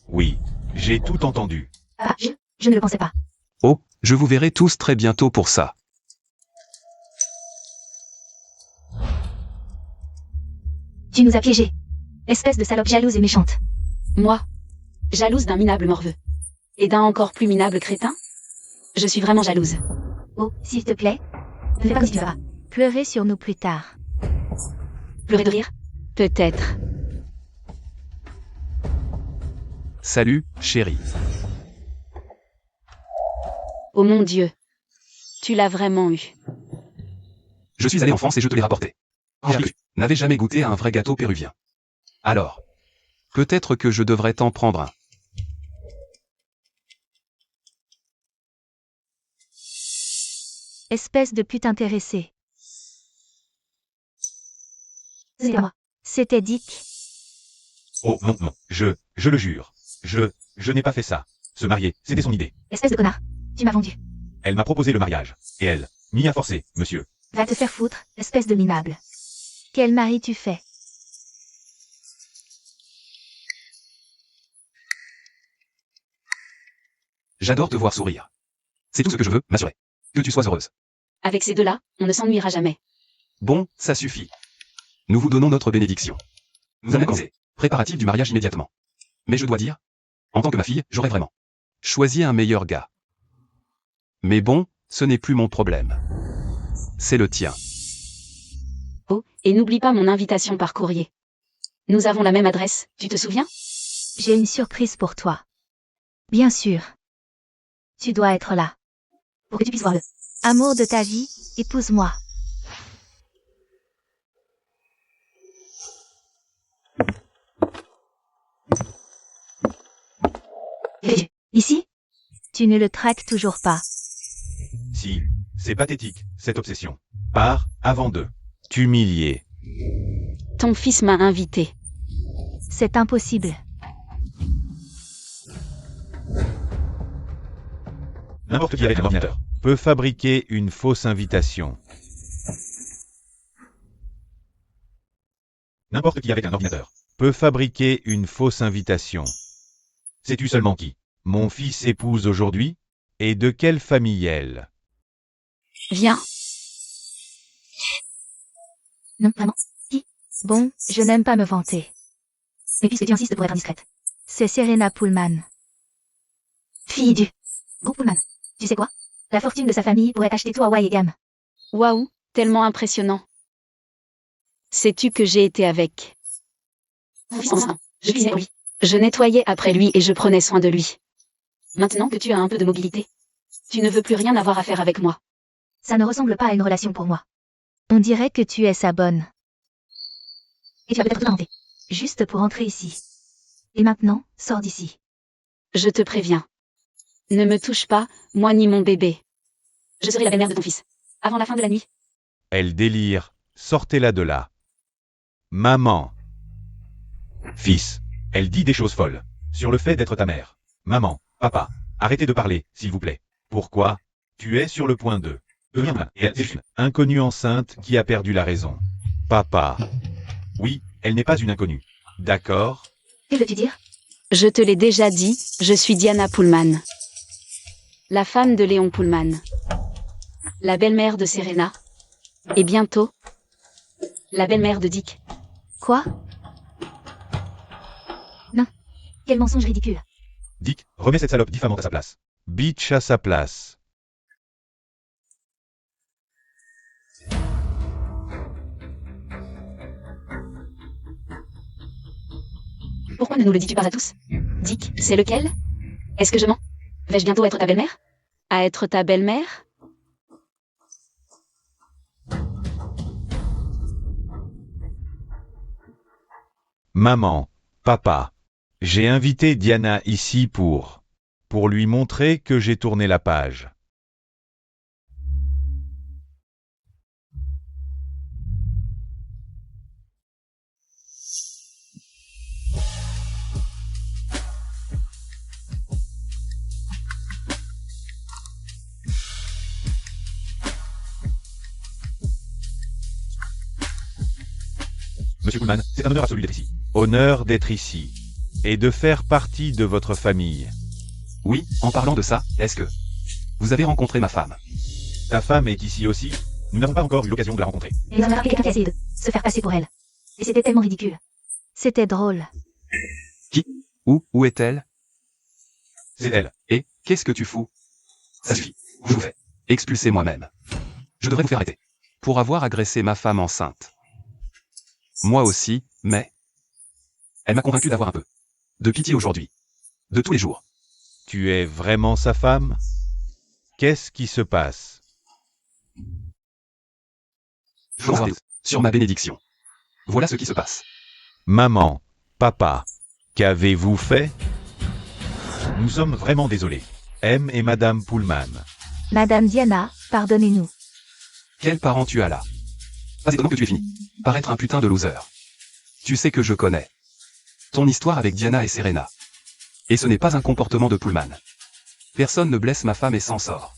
Oui, j'ai tout entendu. Ah, je ne le pensais pas. Oh, je vous verrai tous très bientôt pour ça. Tu nous as piégés. Espèce de salope jalouse et méchante. Moi? Jalouse d'un minable morveux. Et d'un encore plus minable crétin? Je suis vraiment jalouse. Oh, s'il te plaît. Ne fais pas comme si tu vas pleurer sur nous plus tard. Pleurer de rire? Peut-être. Salut, chérie. Oh mon Dieu. Tu l'as vraiment eu. Je suis allé en France et je te l'ai rapporté. Henri n'avait jamais goûté à un vrai gâteau péruvien. Alors, peut-être que je devrais t'en prendre un. Espèce de pute intéressée. C'est pas moi. C'était Dick. Oh non, non, je le jure. Je n'ai pas fait ça. Se marier, c'était son idée. Espèce de connard. Tu m'as vendu. Elle m'a proposé le mariage. Et elle m'y a forcé, monsieur. Va te faire foutre, espèce de minable. Quel mari tu fais? J'adore te voir sourire. C'est tout ce que je veux, m'assurer. Que tu sois heureuse. Avec ces deux-là, on ne s'ennuiera jamais. Bon, ça suffit. Nous vous donnons notre bénédiction. Nous allons commencer. Préparatif du mariage immédiatement. Mais je dois dire, en tant que ma fille, j'aurais vraiment choisi un meilleur gars. Mais bon, ce n'est plus mon problème. C'est le tien. Oh, et n'oublie pas mon invitation par courrier. Nous avons la même adresse, tu te souviens? J'ai une surprise pour toi. Bien sûr. Tu dois être là. Pour que tu puisses voir le amour de ta vie, épouse-moi. Ici? Tu ne le traques toujours pas. Si, c'est pathétique, cette obsession. Pars, avant de t'humilier. Ton fils m'a invité. C'est impossible. N'importe qui avec un ordinateur peut fabriquer une fausse invitation. N'importe qui avec un ordinateur peut fabriquer une fausse invitation. Sais-tu seulement qui mon fils épouse aujourd'hui? Et de quelle famille elle? Viens. Non, vraiment. Qui? Bon, je n'aime pas me vanter. Mais puisque tu insistes pour être indiscrète. C'est Serena Pullman. Fille du groupe Pullman. Tu sais quoi? La fortune de sa famille pourrait acheter tout Hawaï et gamme. Waouh, tellement impressionnant. Sais-tu que j'ai été avec mon fils enceinte. Je cuisinais pour lui. Je nettoyais après lui et je prenais soin de lui. Maintenant que tu as un peu de mobilité, tu ne veux plus rien avoir à faire avec moi. Ça ne ressemble pas à une relation pour moi. On dirait que tu es sa bonne. Et tu as peut-être tout inventé. Juste pour entrer ici. Et maintenant, sors d'ici. Je te préviens. Ne me touche pas, moi ni mon bébé. Je serai la belle-mère de ton fils. Avant la fin de la nuit. Elle délire, sortez-la de là. Maman. Fils. Elle dit des choses folles. Sur le fait d'être ta mère. Maman, papa, arrêtez de parler, s'il vous plaît. Pourquoi? Tu es sur le point de devenir et elle est une inconnue enceinte qui a perdu la raison. Papa. Oui, elle n'est pas une inconnue. D'accord? Que veux-tu dire? Je te l'ai déjà dit, je suis Diana Pullman. La femme de Léon Pullman. La belle-mère de Serena. Et bientôt, la belle-mère de Dick. Quoi? Non. Quel mensonge ridicule. Dick, remets cette salope diffamante à sa place. Bitch à sa place. Pourquoi ne nous le dis-tu pas à tous? Dick, c'est lequel? Est-ce que je mens? Vais-je bientôt être ta belle-mère? À être ta belle-mère? Maman, papa. J'ai invité Diana ici pour lui montrer que j'ai tourné la page. Monsieur Pullman, c'est un honneur absolu d'être ici. Honneur d'être ici. Et de faire partie de votre famille. Oui, en parlant de ça, est-ce que vous avez rencontré ma femme? Ta femme est ici aussi? Nous n'avons pas encore eu l'occasion de la rencontrer. Et nous avons remarqué quelqu'un qui a essayé de se faire passer pour elle. Et c'était tellement ridicule. C'était drôle. Où est-elle? C'est elle. Et, qu'est-ce que tu fous? Ça suffit. Je vous fais expulser moi-même. Je devrais vous faire arrêter. Pour avoir agressé ma femme enceinte. Moi aussi, mais... Elle m'a convaincu d'avoir un peu de pitié aujourd'hui. De tous les jours. Tu es vraiment sa femme? Qu'est-ce qui se passe? Je vous invite sur ma bénédiction. Voilà ce qui se passe. Maman, papa, qu'avez-vous fait? Nous sommes vraiment désolés. M et Madame Pullman. Madame Diana, pardonnez-nous. Quel parent tu as là? Pas étonnant que tu aies fini par être un putain de loser. Tu sais que je connais ton histoire avec Diana et Serena. Et ce n'est pas un comportement de Pullman. Personne ne blesse ma femme et s'en sort.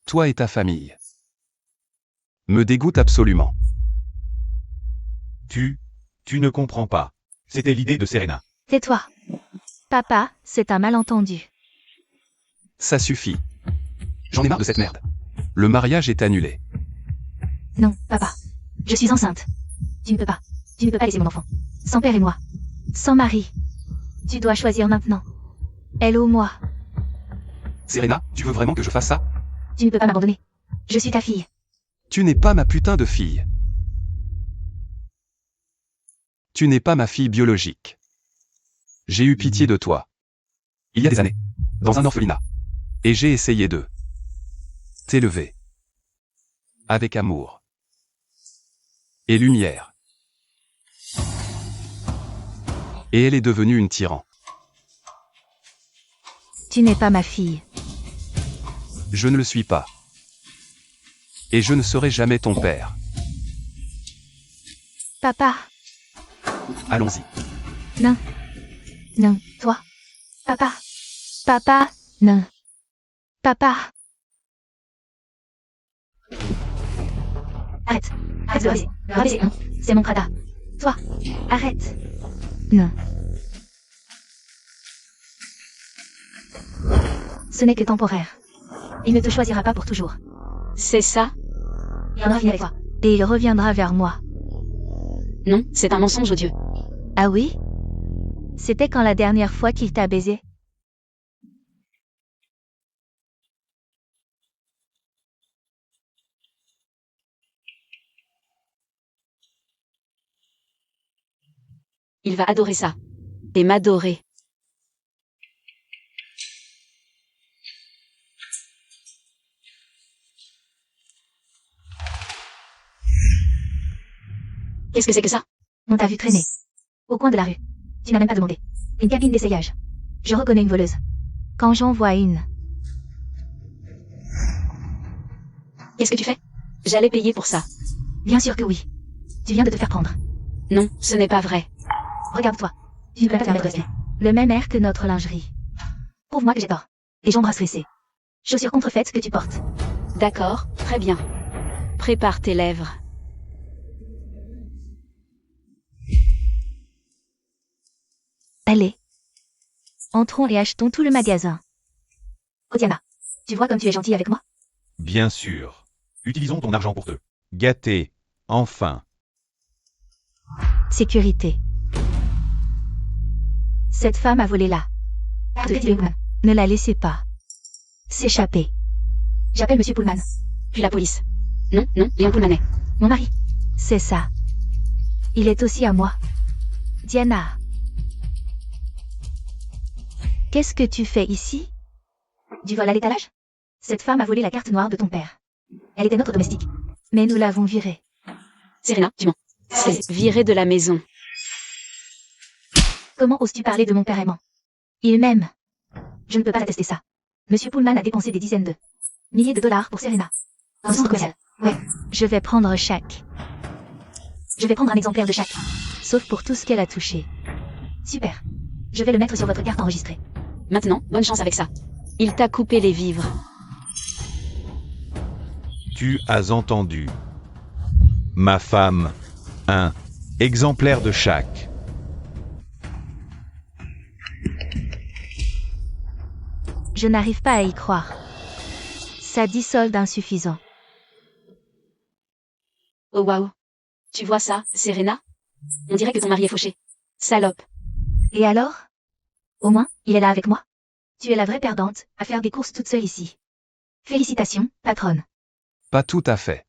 Toi et ta famille. Me dégoûte absolument. Tu ne comprends pas. C'était l'idée de Serena. Tais-toi. Papa, c'est un malentendu. Ça suffit. J'en ai marre de cette merde. Le mariage est annulé. Non, papa. Je suis enceinte. Tu ne peux pas. Tu ne peux pas laisser mon enfant. Sans père et moi. Sans mari. Tu dois choisir maintenant. Elle ou moi. Serena, tu veux vraiment que je fasse ça? Tu ne peux pas m'abandonner. Je suis ta fille. Tu n'es pas ma putain de fille. Tu n'es pas ma fille biologique. J'ai eu pitié de toi. Il y a des années. Dans un orphelinat. Et j'ai essayé de t'élever. Avec amour. Et lumière. Et elle est devenue une tyran. Tu n'es pas ma fille. Je ne le suis pas. Et je ne serai jamais ton père. Papa. Allons-y. Non. Non, toi. Papa. Papa. Non. Papa. Arrête. Arrête de le rabaisser. Le rabaisser, non. C'est mon Prada. Toi, arrête. Non. Ce n'est que temporaire. Il ne te choisira pas pour toujours. C'est ça? Il en aura fini avec toi. Et il reviendra vers moi. Non, c'est un mensonge odieux. Ah oui? C'était quand la dernière fois qu'il t'a baisé? Il va adorer ça. Et m'adorer. Qu'est-ce que c'est que ça? On t'a vu traîner. Au coin de la rue. Tu n'as même pas demandé. Une cabine d'essayage. Je reconnais une voleuse. Quand j'en vois une. Qu'est-ce que tu fais? J'allais payer pour ça. Bien sûr que oui. Tu viens de te faire prendre. Non, ce n'est pas vrai. Regarde-toi. Tu ne peux pas te permettre de respirer. Le même air que notre lingerie. Prouve-moi que j'ai tort. Et jambes stressées. Chaussures contrefaites que tu portes. D'accord, très bien. Prépare tes lèvres. Allez. Entrons et achetons tout le magasin. Oh Diana, tu vois comme tu es gentille avec moi? Bien sûr. Utilisons ton argent pour te gâter. Enfin. Sécurité. Cette femme a volé là. Ne la laissez pas s'échapper. J'appelle Monsieur Pullman. Puis la police. Non, non, Léon Pullmanet. Mon mari. C'est ça. Il est aussi à moi. Diana. Qu'est-ce que tu fais ici? Du vol à l'étalage? Cette femme a volé la carte noire de ton père. Elle était notre domestique. Mais nous l'avons virée. Serena, tu mens. C'est viré de la maison. Comment oses-tu parler de mon père aimant? Il m'aime. Je ne peux pas attester ça. Monsieur Pullman a dépensé des dizaines de milliers de dollars pour Serena. Un centre commercial. Ouais. Je vais prendre chaque. Je vais prendre un exemplaire de chaque. Sauf pour tout ce qu'elle a touché. Super. Je vais le mettre sur votre carte enregistrée. Maintenant, bonne chance avec ça. Il t'a coupé les vivres. Tu as entendu. Ma femme. Un exemplaire de chaque. Je n'arrive pas à y croire. Ça dit solde insuffisant. Oh waouh. Tu vois ça, Serena? On dirait que ton mari est fauché. Salope. Et alors? Au moins, il est là avec moi. Tu es la vraie perdante, à faire des courses toute seule ici. Félicitations, patronne. Pas tout à fait.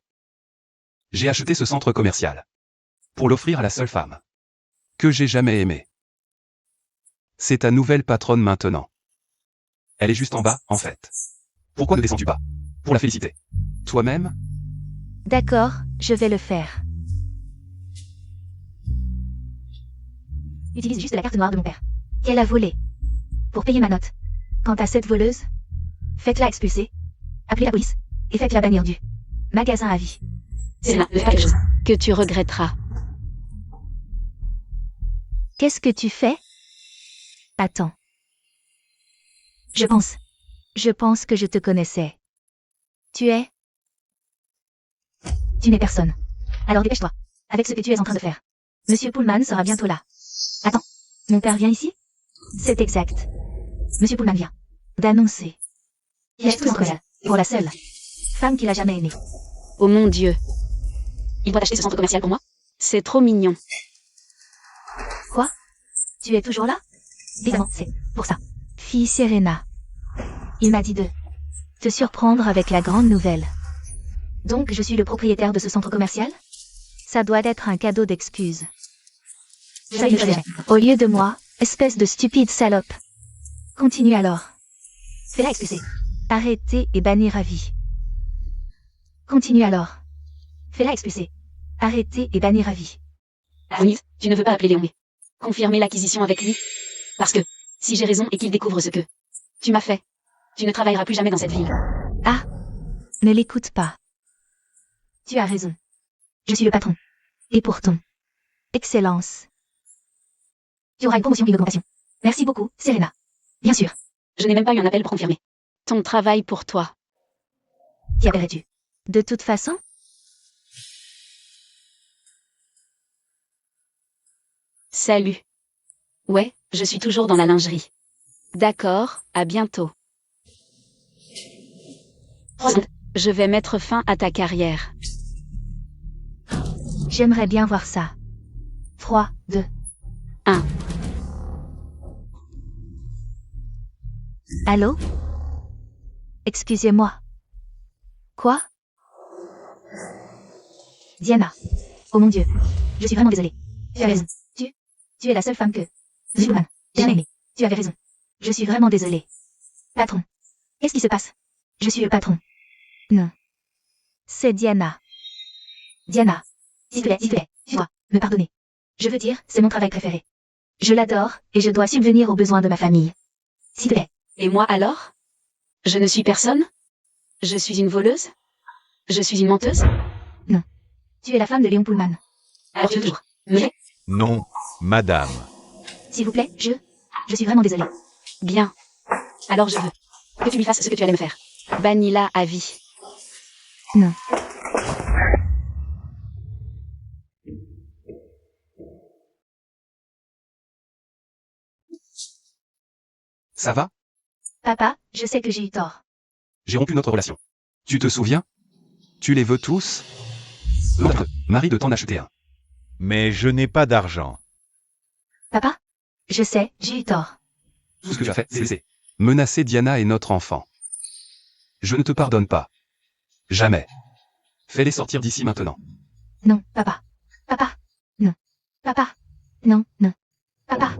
J'ai acheté ce centre commercial. Pour l'offrir à la seule femme que j'ai jamais aimée. C'est ta nouvelle patronne maintenant. Elle est juste en bas, en fait. Pourquoi ne descends-tu pas? Pour la féliciter. Toi-même? D'accord, je vais le faire. Utilise juste la carte noire de mon père. Qu'elle a volée. Pour payer ma note. Quant à cette voleuse, faites-la expulser. Appelez la police. Et faites-la bannir du magasin à vie. Serena, ne fais pas quelque chose que tu regretteras. Qu'est-ce que tu fais? Attends. Je pense que je te connaissais. Tu n'es personne. Alors dépêche-toi. Avec ce que tu es en train de faire. Monsieur Pullman sera bientôt là. Attends. Mon père vient ici? C'est exact. Monsieur Pullman vient d'annoncer. Il achète tout son commercial. Pour la seule femme qu'il a jamais aimée. Oh mon Dieu. Il doit acheter ce centre commercial pour moi? C'est trop mignon. Quoi? Tu es toujours là? Évidemment, c'est pour ça. Fille Serena. Il m'a dit de te surprendre avec la grande nouvelle. Donc je suis le propriétaire de ce centre commercial? Ça doit être un cadeau d'excuse. Au lieu de moi, espèce de stupide salope. Continue alors. Fais-la expulser. Arrêter et bannir à vie. Continue alors. Fais-la expulser. Arrêter et bannir à vie. Anis, tu ne veux pas appeler Léon. Confirmer l'acquisition avec lui? Parce que, si j'ai raison et qu'il découvre ce que tu m'as fait, tu ne travailleras plus jamais dans cette ville. Ah! Ne l'écoute pas. Tu as raison. Je suis le patron. Et pour ton excellence. Tu auras une promotion et une augmentation. Merci beaucoup, Serena. Bien sûr. Je n'ai même pas eu un appel pour confirmer. Ton travail pour toi. T'y appellerais-tu? De toute façon? Salut. Ouais, je suis toujours dans la lingerie. D'accord, à bientôt. Je vais mettre fin à ta carrière. J'aimerais bien voir ça. 3, 2, 1. Allô? Excusez-moi. Quoi? Diana. Oh mon Dieu. Je suis vraiment désolée. Tu as raison. Tu es la seule femme que... Superman. J'ai aimé. Tu avais raison. Je suis vraiment désolée. Patron. Qu'est-ce qui se passe? Je suis le patron. Non. C'est Diana. Diana. S'il te plaît, tu dois me pardonner. Je veux dire, c'est mon travail préféré. Je l'adore, et je dois subvenir aux besoins de ma famille. S'il te plaît. Et moi alors? Je ne suis personne? Je suis une voleuse? Je suis une menteuse? Non. Tu es la femme de Léon Pullman. Alors tu veux toujours me... Non, madame. S'il vous plaît, je suis vraiment désolée. Bien. Alors je veux que tu lui fasses ce que tu allais me faire. Bannis-la à vie. Non. Ça va? Papa, je sais que j'ai eu tort. J'ai rompu notre relation. Tu te souviens? Tu les veux tous? Marie de t'en acheter un. Mais je n'ai pas d'argent. Papa? Je sais, j'ai eu tort. Tout ce que tu as fait, c'est menacer Diana et notre enfant. Je ne te pardonne pas. Jamais. Fais-les sortir d'ici maintenant. Non, papa. Papa. Non. Papa. Non, non. Papa.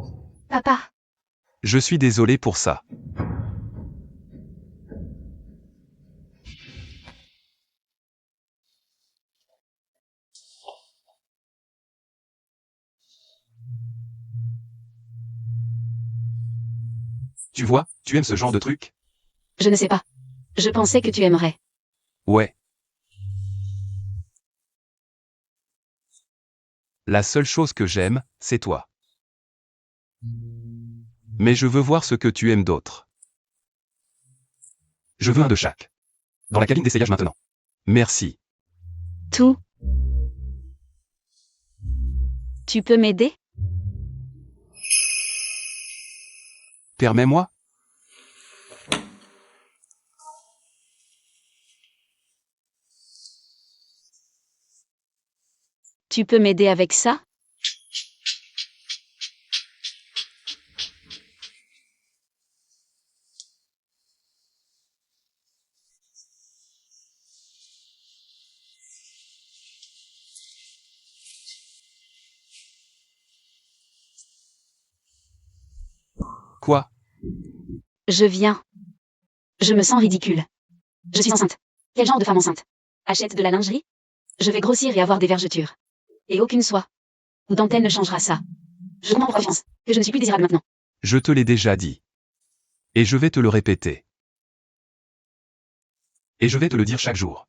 Papa. Je suis désolé pour ça. Tu vois, tu aimes ce genre de truc? Je ne sais pas. Je pensais que tu aimerais. Ouais. La seule chose que j'aime, c'est toi. Mais je veux voir ce que tu aimes d'autre. Je veux un de chaque. Dans la cabine d'essayage maintenant. Merci. Tout. Tu peux m'aider? Permets-moi? Tu peux m'aider avec ça? Quoi? Je viens. Je me sens ridicule. Je suis enceinte. Quel genre de femme enceinte? Achète de la lingerie? Je vais grossir et avoir des vergetures. Et aucune soie ou dentelle ne changera ça. Je comprends pour confiance que je ne suis plus désirable maintenant. Je te l'ai déjà dit. Et je vais te le répéter. Et je vais te le dire chaque jour.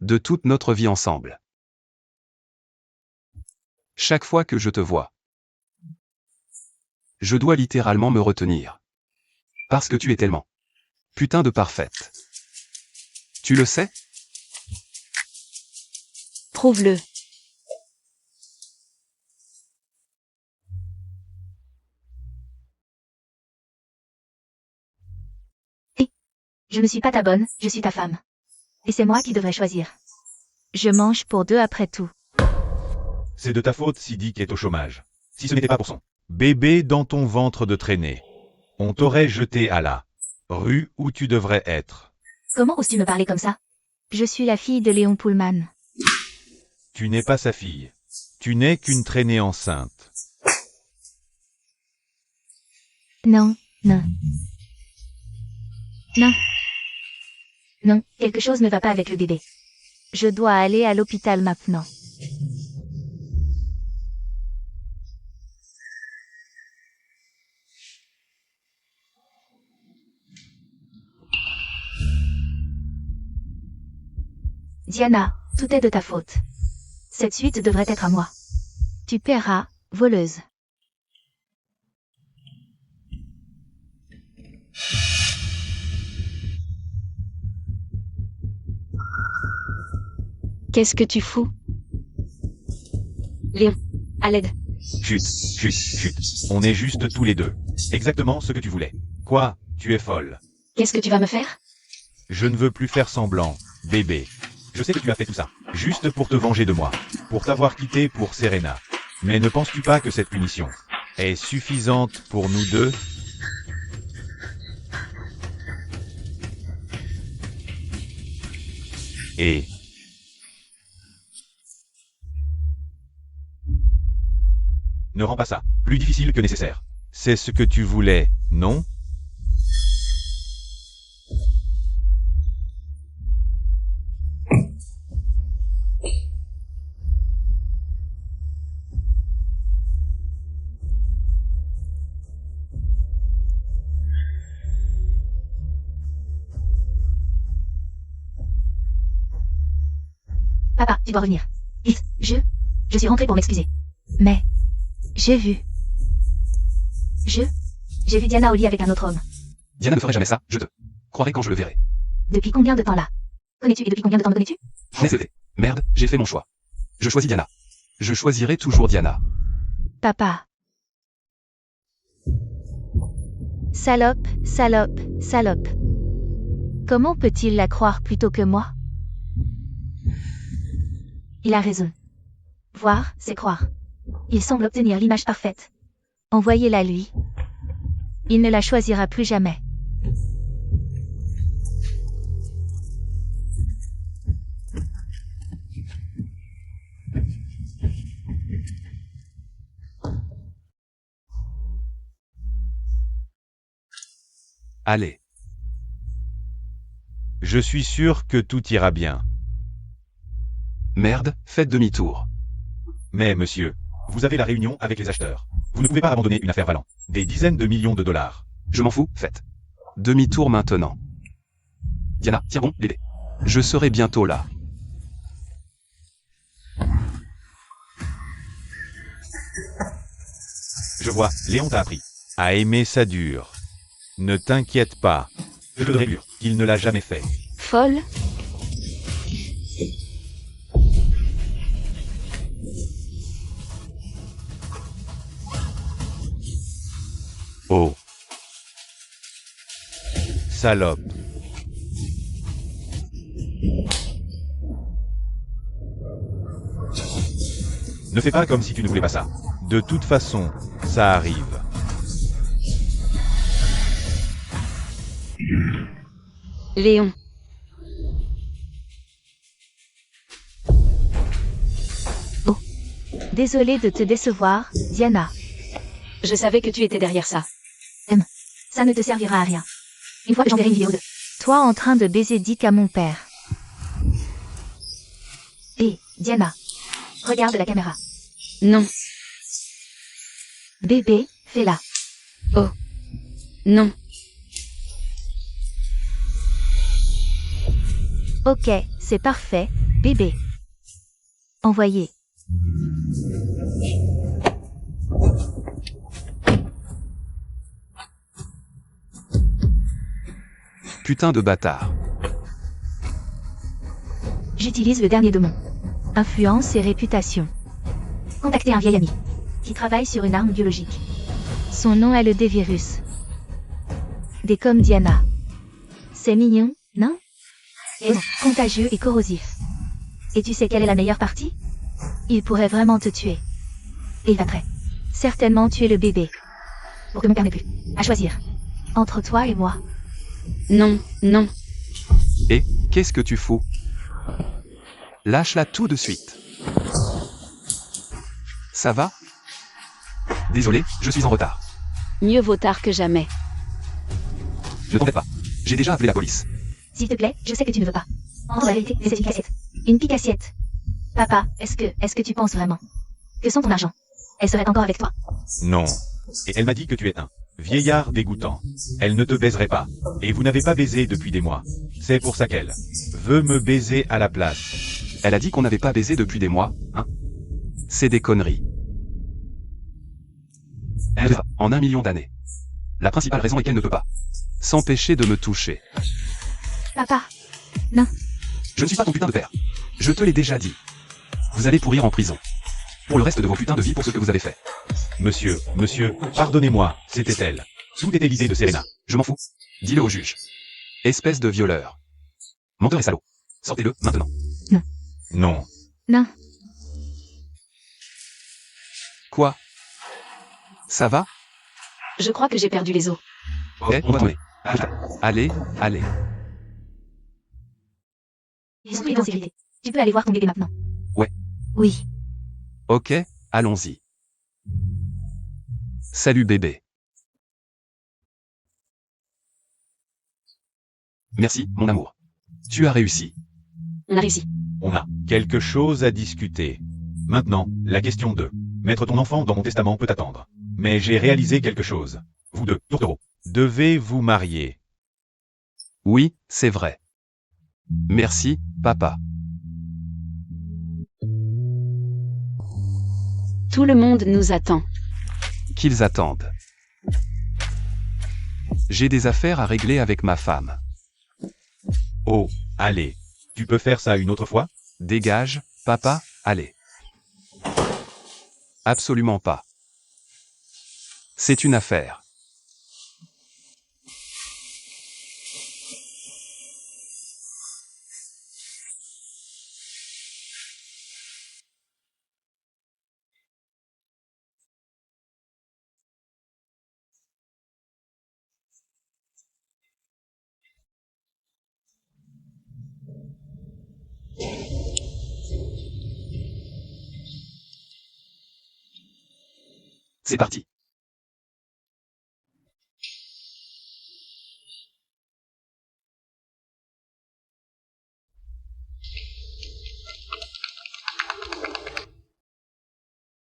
De toute notre vie ensemble. Chaque fois que je te vois. Je dois littéralement me retenir. Parce que tu es tellement putain de parfaite. Tu le sais? Prouve-le. Je ne suis pas ta bonne, je suis ta femme. Et c'est moi qui devrais choisir. Je mange pour deux après tout. C'est de ta faute si Dick est au chômage. Si ce n'était pas pour son bébé dans ton ventre de traîner, on t'aurait jeté à la rue où tu devrais être. Comment oses-tu me parler comme ça? Je suis la fille de Léon Pullman. Tu n'es pas sa fille. Tu n'es qu'une traînée enceinte. Non, non. Non. Non, quelque chose ne va pas avec le bébé. Je dois aller à l'hôpital maintenant. Diana, tout est de ta faute. Cette suite devrait être à moi. Tu paieras, voleuse. Qu'est-ce que tu fous? Léon, à l'aide. Chut, chut, chut. On est juste tous les deux. Exactement ce que tu voulais. Quoi? Tu es folle. Qu'est-ce que tu vas me faire? Je ne veux plus faire semblant, bébé. Je sais que tu as fait tout ça, juste pour te venger de moi, pour t'avoir quitté pour Serena. Mais ne penses-tu pas que cette punition est suffisante pour nous deux? Et... Ne rends pas ça plus difficile que nécessaire. C'est ce que tu voulais, non? Papa, tu dois revenir. Vite, je suis rentrée pour m'excuser. Mais, j'ai vu Diana au lit avec un autre homme. Diana ne ferait jamais ça, je te croirai quand je le verrai. Depuis combien de temps là? Connais-tu et depuis combien de temps me connais-tu? Mais c'était... Merde, j'ai fait mon choix. Je choisis Diana. Je choisirai toujours Diana. Papa. Salope, salope, salope. Comment peut-il la croire plutôt que moi? Il a raison. Voir, c'est croire. Il semble obtenir l'image parfaite. Envoyez-la lui. Il ne la choisira plus jamais. Allez. Je suis sûr que tout ira bien. Merde, faites demi-tour. Mais monsieur, vous avez la réunion avec les acheteurs. Vous ne pouvez pas abandonner une affaire valant des dizaines de millions de dollars. Je m'en fous, faites. Demi-tour maintenant. Diana, tiens bon, l'aider. Je serai bientôt là. Je vois, Léon t'a appris à aimer ça dure. Ne t'inquiète pas. Je te jure qu'il ne l'a jamais fait. Folle? Oh. Salope. Ne fais pas comme si tu ne voulais pas ça. De toute façon, ça arrive. Léon. Oh. Désolée de te décevoir, Diana. Je savais que tu étais derrière ça. Ça ne te servira à rien. Une fois que j'enverrai une vidéo de toi en train de baiser Dick à mon père. Hé, Diana. Regarde la caméra. Non. Bébé, fais-la. Oh. Non. Ok, c'est parfait, bébé. Envoyé. Putain de bâtard. J'utilise le dernier de mon influence et réputation. Contactez un vieil ami qui travaille sur une arme biologique. Son nom est le D-Virus. Des comme Diana. C'est mignon, non? Et contagieux et corrosif. Et tu sais quelle est la meilleure partie? Il pourrait vraiment te tuer. Et il va très certainement tuer le bébé. Pour que ne me permette plus à choisir entre toi et moi. Non, non. Et, qu'est-ce que tu fous? Lâche-la tout de suite. Ça va? Désolé, je suis en retard. Mieux vaut tard que jamais. Ne t'en fais pas. J'ai déjà appelé la police. S'il te plaît, je sais que tu ne veux pas entendre la vérité, mais c'est une pique-assiette. Une pique-assiette. Papa, est-ce que tu penses vraiment que sans ton argent, elle serait encore avec toi? Non. Et elle m'a dit que tu es un vieillard dégoûtant. Elle ne te baiserait pas. Et vous n'avez pas baisé depuis des mois. C'est pour ça qu'elle veut me baiser à la place. Elle a dit qu'on n'avait pas baisé depuis des mois, hein? C'est des conneries. Elle verra en 1 million d'années. La principale raison est qu'elle ne peut pas s'empêcher de me toucher. Papa. Non. Je ne suis pas ton putain de père. Je te l'ai déjà dit. Vous allez pourrir en prison. pour le reste de vos putains de vie pour ce que vous avez fait. Monsieur, pardonnez-moi, c'était elle. Tout était l'idée de Serena. Je m'en fous. Dis-le au juge. Espèce de violeur. Menteur et salaud. Sortez-le, maintenant. Non. Non. Quoi? Ça va? Je crois que j'ai perdu les os. Ok, on va tourner. Allez, allez. Ils sont tous en sécurité. Tu peux aller voir ton bébé maintenant. Ouais. Oui. Ok, allons-y. Salut bébé. Merci, mon amour. Tu as réussi. On a réussi. On a quelque chose à discuter. Maintenant, la question 2. Mettre ton enfant dans mon testament peut attendre. Mais j'ai réalisé quelque chose. Vous deux, tourtereaux, devez vous marier. Oui, c'est vrai. Merci, papa. Tout le monde nous attend. Qu'ils attendent. J'ai des affaires à régler avec ma femme. Oh, allez. Tu peux faire ça une autre fois? Dégage, papa, allez. Absolument pas. C'est une affaire. C'est parti.